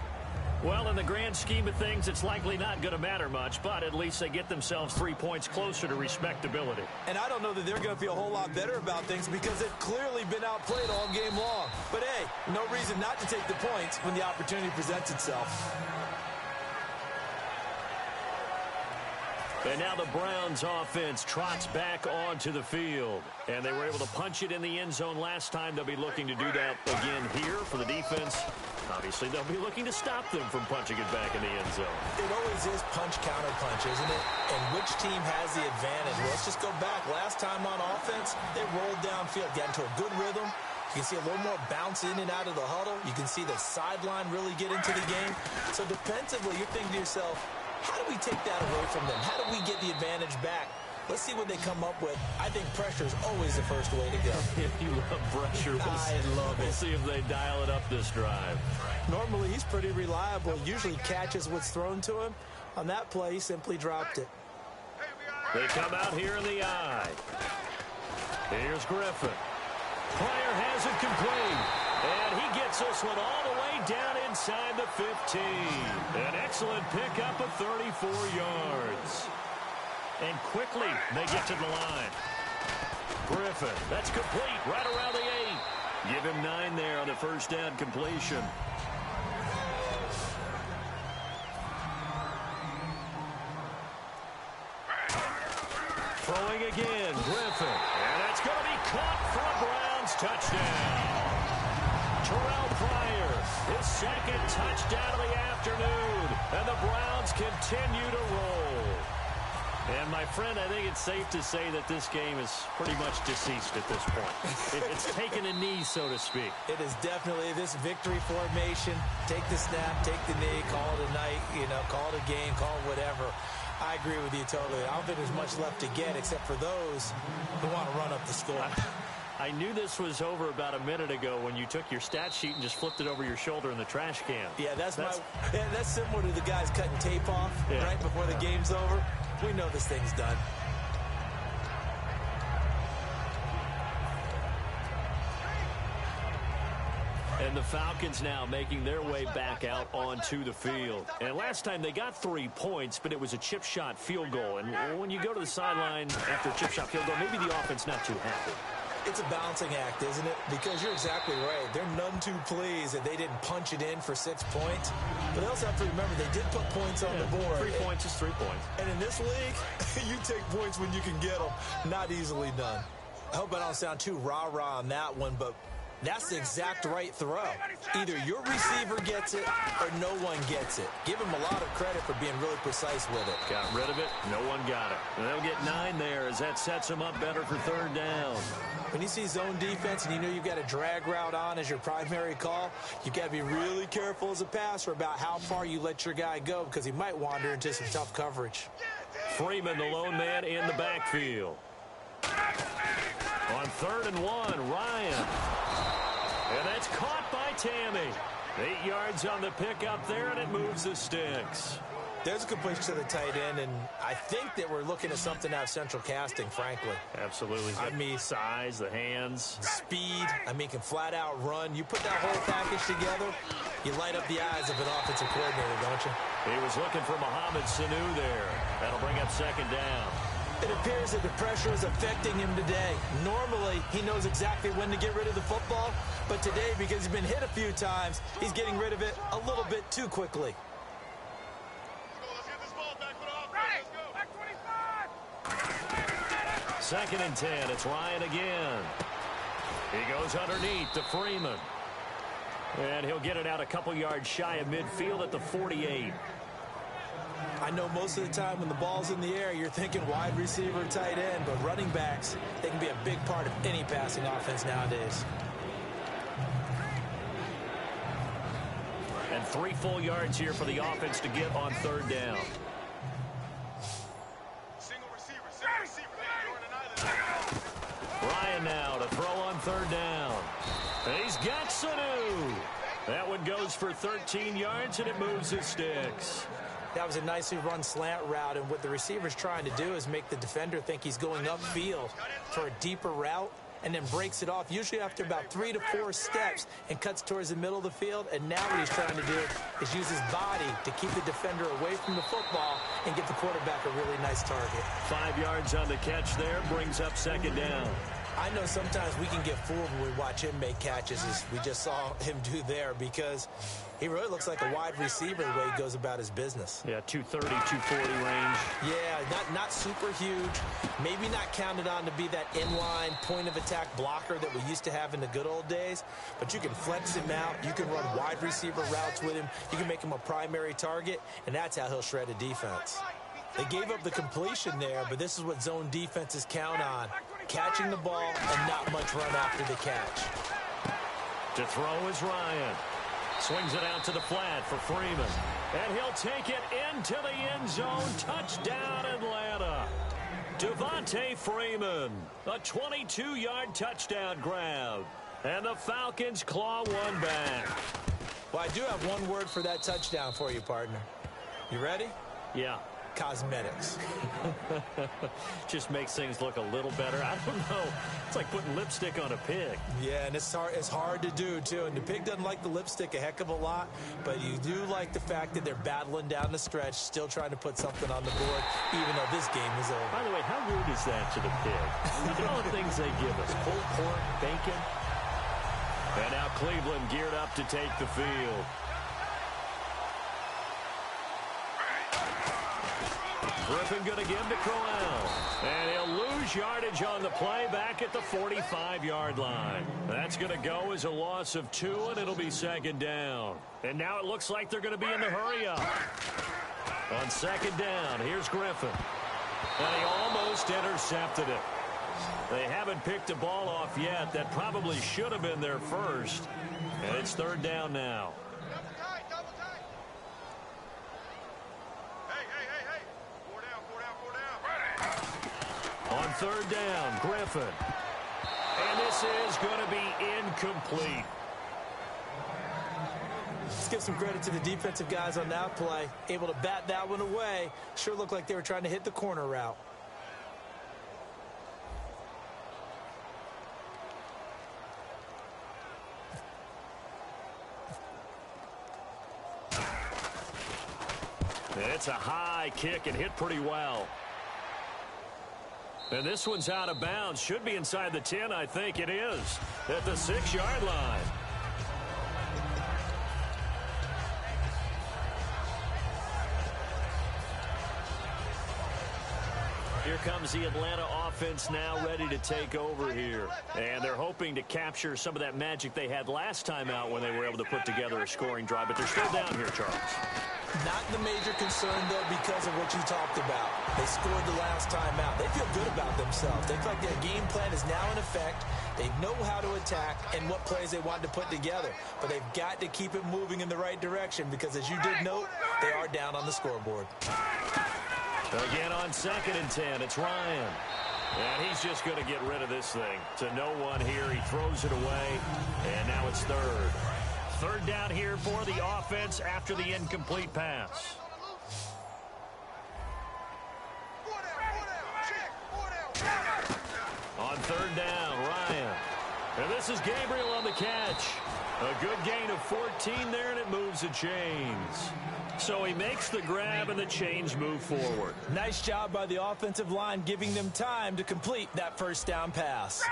Well, in the grand scheme of things, it's likely not going to matter much, but at least they get themselves 3 points closer to respectability. And I don't know that they're going to feel a whole lot better about things because they've clearly been outplayed all game long. But, hey, no reason not to take the points when the opportunity presents itself. And now the Browns offense trots back onto the field. And they were able to punch it in the end zone last time. They'll be looking to do that again here for the defense. Obviously, they'll be looking to stop them from punching it back in the end zone. It always is punch-counter-punch, isn't it? And which team has the advantage? Well, let's just go back. Last time on offense, they rolled downfield, got into a good rhythm. You can see a little more bounce in and out of the huddle. You can see the sideline really get into the game. So defensively, you're thinking to yourself, how do we take that away from them? How do we get the advantage back? Let's see what they come up with. I think pressure is always the first way to go. You love pressure. I love it. We'll see if they dial it up this drive. Normally, he's pretty reliable. Usually catches what's thrown to him. On that play, he simply dropped it. They come out here in the eye. Here's Griffin. Pryor has it complete. And he gets this one all the way down inside the 15. An excellent pickup of 34 yards. And quickly, they get to the line. Griffin, that's complete right around the 8. Give him 9 there on the first down completion. Throwing again, Griffin. And that's going to be caught for a Browns touchdown. Terrell Pryor, his second touchdown of the afternoon. And the Browns continue to roll. And, my friend, I think it's safe to say that this game is pretty much deceased at this point. It's taken a knee, so to speak. It is definitely this victory formation. Take the snap, take the knee, call it a night, call it a game, call it whatever. I agree with you totally. I don't think there's much left to get except for those who want to run up the score. I knew this was over about a minute ago when you took your stat sheet and just flipped it over your shoulder in the trash can. Yeah, that's similar to the guys cutting tape off right before the game's over. We know this thing's done. And the Falcons now making their way back out onto the field. And last time they got 3 points, but it was a chip shot field goal. And when you go to the sideline after a chip shot field goal, maybe the offense not too happy. It's a balancing act, isn't it? Because you're exactly right. They're none too pleased that they didn't punch it in for 6 points. But they also have to remember they did put points on the board. 3 points is 3 points. And in this league, you take points when you can get them. Not easily done. I hope I don't sound too rah-rah on that one, but that's the exact right throw. Either your receiver gets it or no one gets it. Give him a lot of credit for being really precise with it. Got rid of it. No one got it. And they'll get 9 there as that sets them up better for third down. When you see zone defense and you know you've got a drag route on as your primary call, you've got to be really careful as a passer about how far you let your guy go because he might wander into some tough coverage. Freeman, the lone man in the backfield. On 3rd and 1, Ryan. And that's caught by Tammy. 8 yards on the pickup there, and it moves the sticks. There's a completion to the tight end, and I think that we're looking at something out of central casting, frankly. Absolutely. I mean, size, the hands. Speed. I mean, can flat out run. You put that whole package together, you light up the eyes of an offensive coordinator, don't you? He was looking for Mohamed Sanu there. That'll bring up 2nd down. It appears that the pressure is affecting him today. Normally, he knows exactly when to get rid of the football, but today, because he's been hit a few times, he's getting rid of it a little bit too quickly. Let's get this ball back with offense. Let's go. Back 25. 2nd and 10. It's Ryan again. He goes underneath to Freeman. And he'll get it out a couple yards shy of midfield at the 48. I know most of the time when the ball's in the air, you're thinking wide receiver, tight end, but running backs, they can be a big part of any passing offense nowadays. And 3 full yards here for the offense to get on 3rd down. Single receiver. Ryan now to throw on 3rd down. And he's got Sanu. That one goes for 13 yards, and it moves the sticks. That was a nicely run slant route, and what the receiver's trying to do is make the defender think he's going upfield for a deeper route, and then breaks it off, usually after about 3 to 4 steps, and cuts towards the middle of the field. And now what he's trying to do is use his body to keep the defender away from the football and get the quarterback a really nice target. 5 yards on the catch there, brings up second down. I know sometimes we can get fooled when we watch him make catches, as we just saw him do there, because he really looks like a wide receiver the way he goes about his business. Yeah, 230, 240 range. Yeah, not super huge. Maybe not counted on to be that inline point-of-attack blocker that we used to have in the good old days, but you can flex him out. You can run wide receiver routes with him. You can make him a primary target, and that's how he'll shred a defense. They gave up the completion there, but this is what zone defenses count on. Catching the ball and not much run after the catch. To throw is Ryan. Swings it out to the flat for Freeman. And he'll take it into the end zone. Touchdown, Atlanta. Devontae Freeman. A 22-yard touchdown grab. And the Falcons claw one back. Well, I do have one word for that touchdown for you, partner. You ready? Yeah. Cosmetics. Just makes things look a little better. I don't know. It's like putting lipstick on a pig. Yeah, and it's hard to do, too. And the pig doesn't like the lipstick a heck of a lot, but you do like the fact that they're battling down the stretch, still trying to put something on the board, even though this game is over. By the way, how rude is that to the pig? Look at all the things they give us. Pulled pork, bacon. And now Cleveland geared up to take the field. Griffin going to give to Crowell. And he'll lose yardage on the play back at the 45-yard line. That's going to go as a loss of 2, and it'll be second down. And now it looks like they're going to be in the hurry-up. On second down, here's Griffin. And he almost intercepted it. They haven't picked a ball off yet. That probably should have been their first. And it's third down now. On third down, Griffin. And this is going to be incomplete. Let's give some credit to the defensive guys on that play. Able to bat that one away. Sure looked like they were trying to hit the corner route. It's a high kick and hit pretty well. And this one's out of bounds. Should be inside the 10, I think it is. At the 6-yard line. Here comes the Atlanta offense now ready to take over here. And they're hoping to capture some of that magic they had last time out when they were able to put together a scoring drive. But they're still down here, Charles. Not the major concern, though, because of what you talked about. They scored the last time out. They feel good about themselves. They feel like their game plan is now in effect. They know how to attack and what plays they want to put together. But they've got to keep it moving in the right direction because, as you did note, they are down on the scoreboard. Again on second and 10, it's Ryan. And he's just going to get rid of this thing. To no one here, he throws it away, and now it's third. Third down here for the offense after the incomplete pass. On third down, Ryan. And this is Gabriel on the catch. A good gain of 14 there, and it moves the chains. So he makes the grab, and the chains move forward. Nice job by the offensive line, giving them time to complete that first down pass.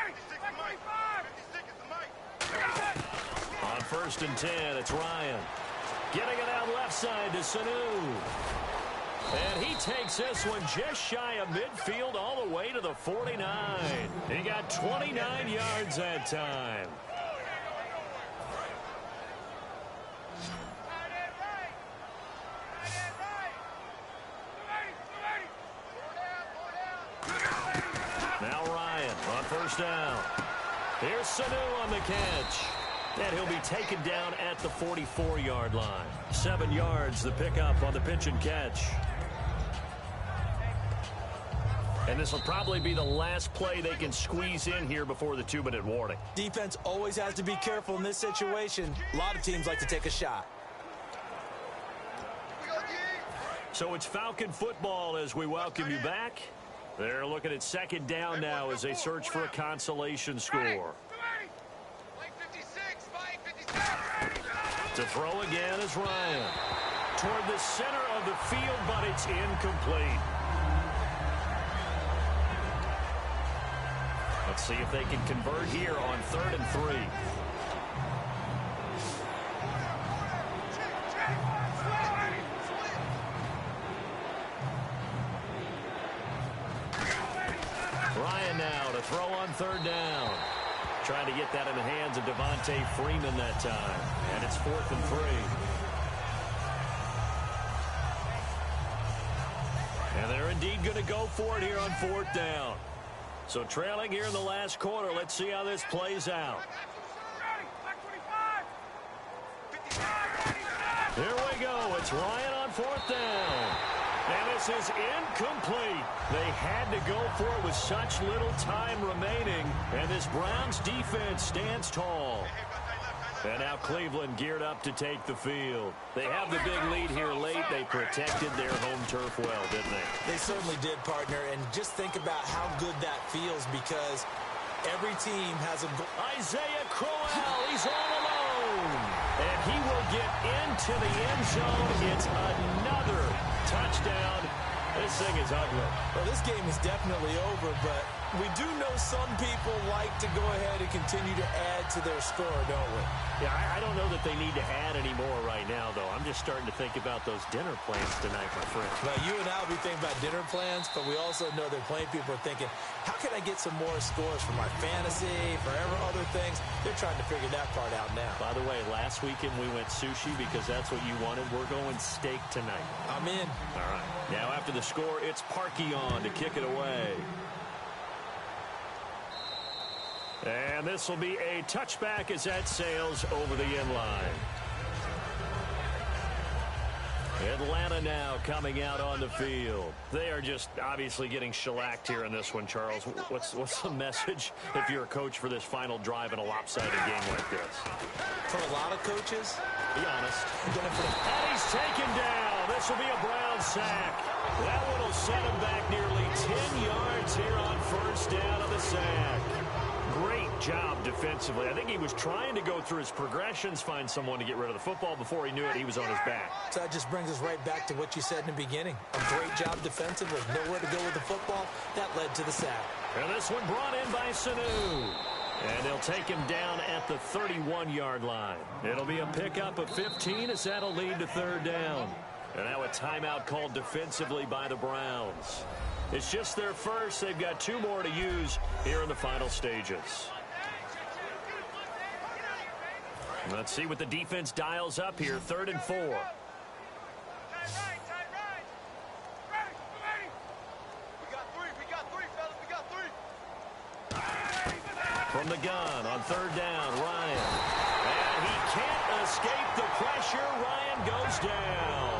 On first and 10, it's Ryan. Getting it out left side to Sanu. And he takes this one just shy of midfield all the way to the 49. He got 29 yards that time. Now Ryan on first down. Here's Sanu on the catch. And he'll be taken down at the 44-yard line. 7 yards, the pickup on the pitch and catch. And this will probably be the last play they can squeeze in here before the 2-minute warning. Defense always has to be careful in this situation. A lot of teams like to take a shot. So it's Falcon football as we welcome you back. They're looking at second down now as they search for a consolation score. To throw again is Ryan. Toward the center of the field, but it's incomplete. Let's see if they can convert here on 3rd and 3. Ryan now to throw on 3rd down. Trying to get that in the hands of Devontae Freeman that time. And it's 4th and 3. And they're indeed going to go for it here on 4th down. So trailing here in the last quarter. Let's see how this plays out. Here we go. It's Ryan on 4th down. And this is incomplete. They had to go for it with such little time remaining. And this Browns defense stands tall. And now Cleveland geared up to take the field. They have the big lead here late. They protected their home turf well, didn't they? They certainly did, partner. And just think about how good that feels, because every team has a goal. Isaiah Crowell, he's all alone. And he will get into the end zone. It's another touchdown. This thing is ugly. Well, this game is definitely over, but we do know some people like to go ahead and continue to add to their score, don't we? Yeah, I don't know that they need to add any more right now, though. I'm just starting to think about those dinner plans tonight, my friend. Well, you and I will be thinking about dinner plans, but we also know that plenty of people are thinking, how can I get some more scores for my fantasy, for other things? They're trying to figure that part out now. By the way, last weekend we went sushi because that's what you wanted. We're going steak tonight. I'm in. All right. Now after the score, it's Parkey on to kick it away. And this will be a touchback as that sails over the end line. Atlanta now coming out on the field. They are just obviously getting shellacked here in this one, Charles. What's the message if you're a coach for this final drive in a lopsided game like this? For a lot of coaches, be honest. And he's taken down. This will be a Brown sack. That one will set him back nearly 10 yards here on 1st down of the sack. Great job defensively. I think he was trying to go through his progressions, find someone to get rid of the football. Before he knew it, he was on his back. So that just brings us right back to what you said in the beginning. A great job defensively. Nowhere to go with the football. That led to the sack. And this one brought in by Sanu. And they'll take him down at the 31-yard line. It'll be a pickup of 15 as that'll lead to 3rd down. And now a timeout called defensively by the Browns. It's just their first. They've got 2 more to use here in the final stages. Let's see what the defense dials up here. 3rd and 4. From the gun on 3rd down, Ryan. And he can't escape the pressure. Ryan goes down.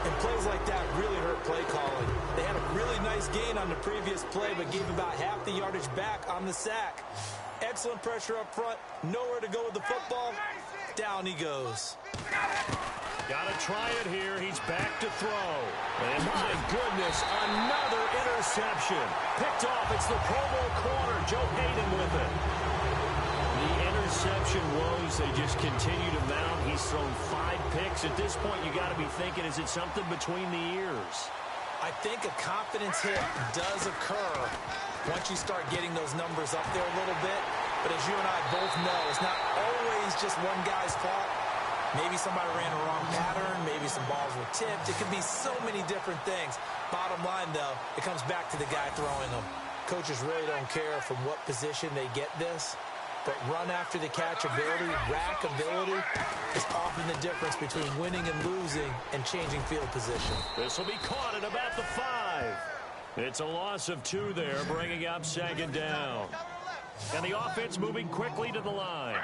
And plays like that really hurt play calling. They had a really nice gain on the previous play, but gave about half the yardage back on the sack. Excellent pressure up front. Nowhere to go with the football. Down he goes. Got to try it here. He's back to throw. And my goodness, another interception. Picked off. It's the Pro Bowl corner. Joe Hayden with it. The interception woes, they just continue to mount. He's thrown 5 picks. At this point, you got to be thinking, is it something between the ears? I think a confidence hit does occur once you start getting those numbers up there a little bit. But as you and I both know, it's not always just one guy's fault. Maybe somebody ran a wrong pattern. Maybe some balls were tipped. It could be so many different things. Bottom line, though, it comes back to the guy throwing them. Coaches really don't care from what position they get this. But run after the catch ability, rack ability, is often the difference between winning and losing and changing field position. This will be caught at about the 5. It's a loss of 2 there, bringing up 2nd down. And the offense moving quickly to the line.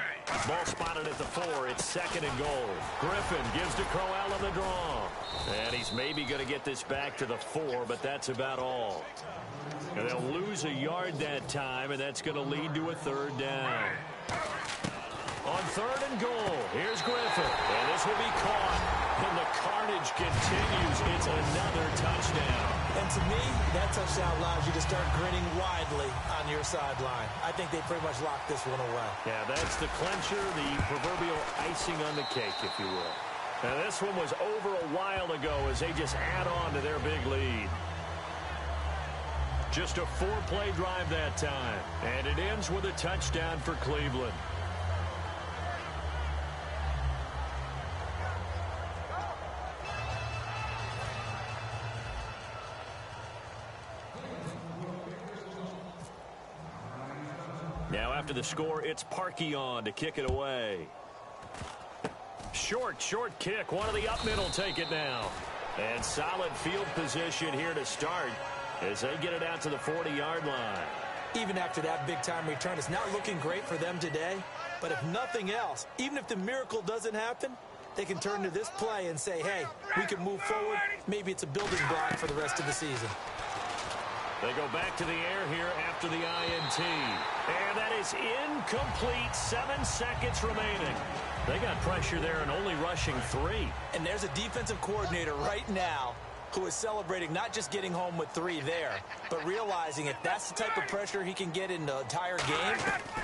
Ball spotted at the 4. It's 2nd and goal. Griffin gives to Crowell on the draw. And he's maybe going to get this back to the 4, but that's about all. And they'll lose a yard that time, and that's going to lead to a 3rd down. On 3rd and goal, here's Griffin. And this will be caught. And the carnage continues. It's another touchdown. And to me, that touchdown allows you to start grinning widely on your sideline. I think they pretty much locked this one away. Yeah, that's the clincher, the proverbial icing on the cake, if you will. Now, this one was over a while ago as they just add on to their big lead. Just a 4-play drive that time. And it ends with a touchdown for Cleveland. Now after the score, it's Parkey on to kick it away. Short kick. One of the up middle take it now. And solid field position here to start as they get it out to the 40-yard line. Even after that big-time return, it's not looking great for them today. But if nothing else, even if the miracle doesn't happen, they can turn to this play and say, hey, we can move forward. Maybe it's a building block for the rest of the season. They go back to the air here after the INT. And that is incomplete. 7 seconds remaining. They got pressure there and only rushing 3. And there's a defensive coordinator right now who is celebrating not just getting home with 3 there, but realizing if that's the type of pressure he can get in the entire game,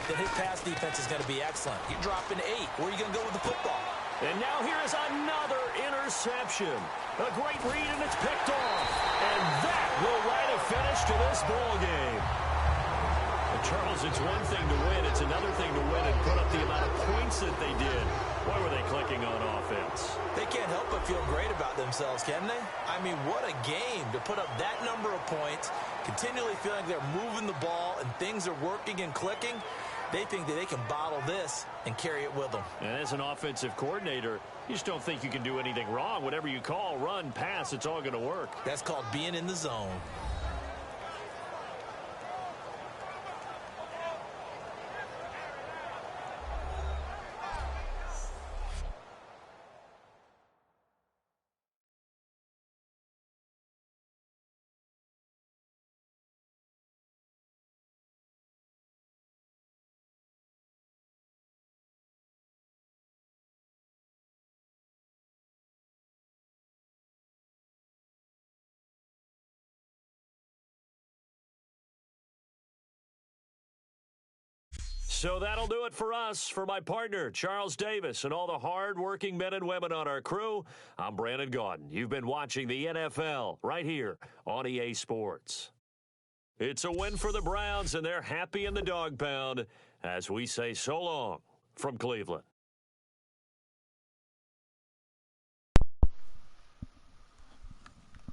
then his pass defense is going to be excellent. You're dropping 8. Where are you going to go with the football? And now here is another interception. A great read, and it's picked off. And that will write a finish to this ball game. And Charles, it's one thing to win. It's another thing to win and put up the amount of points that they did. Why were they clicking on offense? They can't help but feel great about themselves, can they? I mean, what a game to put up that number of points, continually feeling they're moving the ball and things are working and clicking. They think that they can bottle this and carry it with them. And as an offensive coordinator, you just don't think you can do anything wrong. Whatever you call, run, pass, it's all going to work. That's called being in the zone. So that'll do it for us. For my partner, Charles Davis, and all the hard-working men and women on our crew, I'm Brandon Gaudin. You've been watching the NFL right here on EA Sports. It's a win for the Browns, and they're happy in the dog pound as we say so long from Cleveland.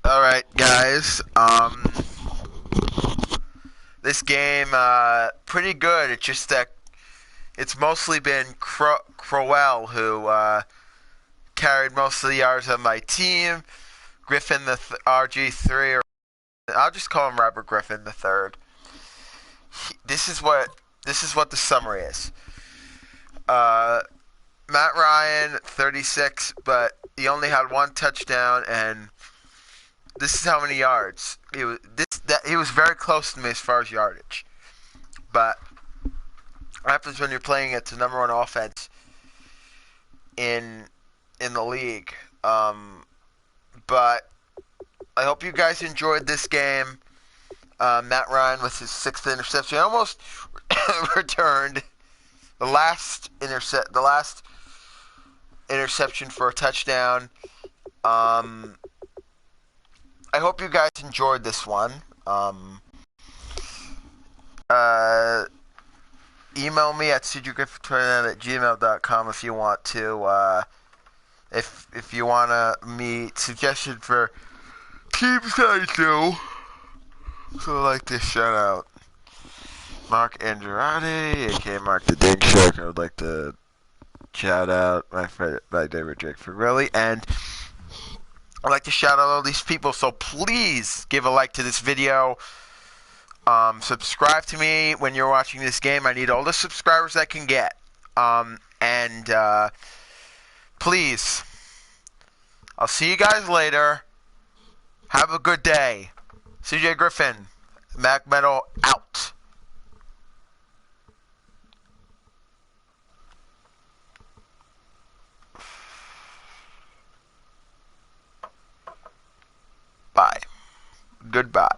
All right, guys. This game, pretty good. It's just that it's mostly been Crowell who carried most of the yards of my team. Griffin, the RG3, or I'll just call him Robert Griffin the third. This is what the summary is. Matt Ryan, 36, but he only had 1 touchdown, and this is how many yards. He was very close to me as far as yardage. But what happens when you're playing at the number 1 offense in the league? But I hope you guys enjoyed this game. Matt Ryan with his 6th interception almost returned the last interception for a touchdown. I hope you guys enjoyed this one. Email me at cjgriffin29@gmail.com if you want to. If you want me suggestion for teams I do. So I'd like to shout out Mark Andrade, aka Mark the Dink Shark. I would like to shout out my friend, my David Drake Fagrelli, and I'd like to shout out all these people. So please give a like to this video. Subscribe to me when you're watching this game. I need all the subscribers I can get. Please, I'll see you guys later. Have a good day. CJ Griffin, Mac Metal out. Goodbye.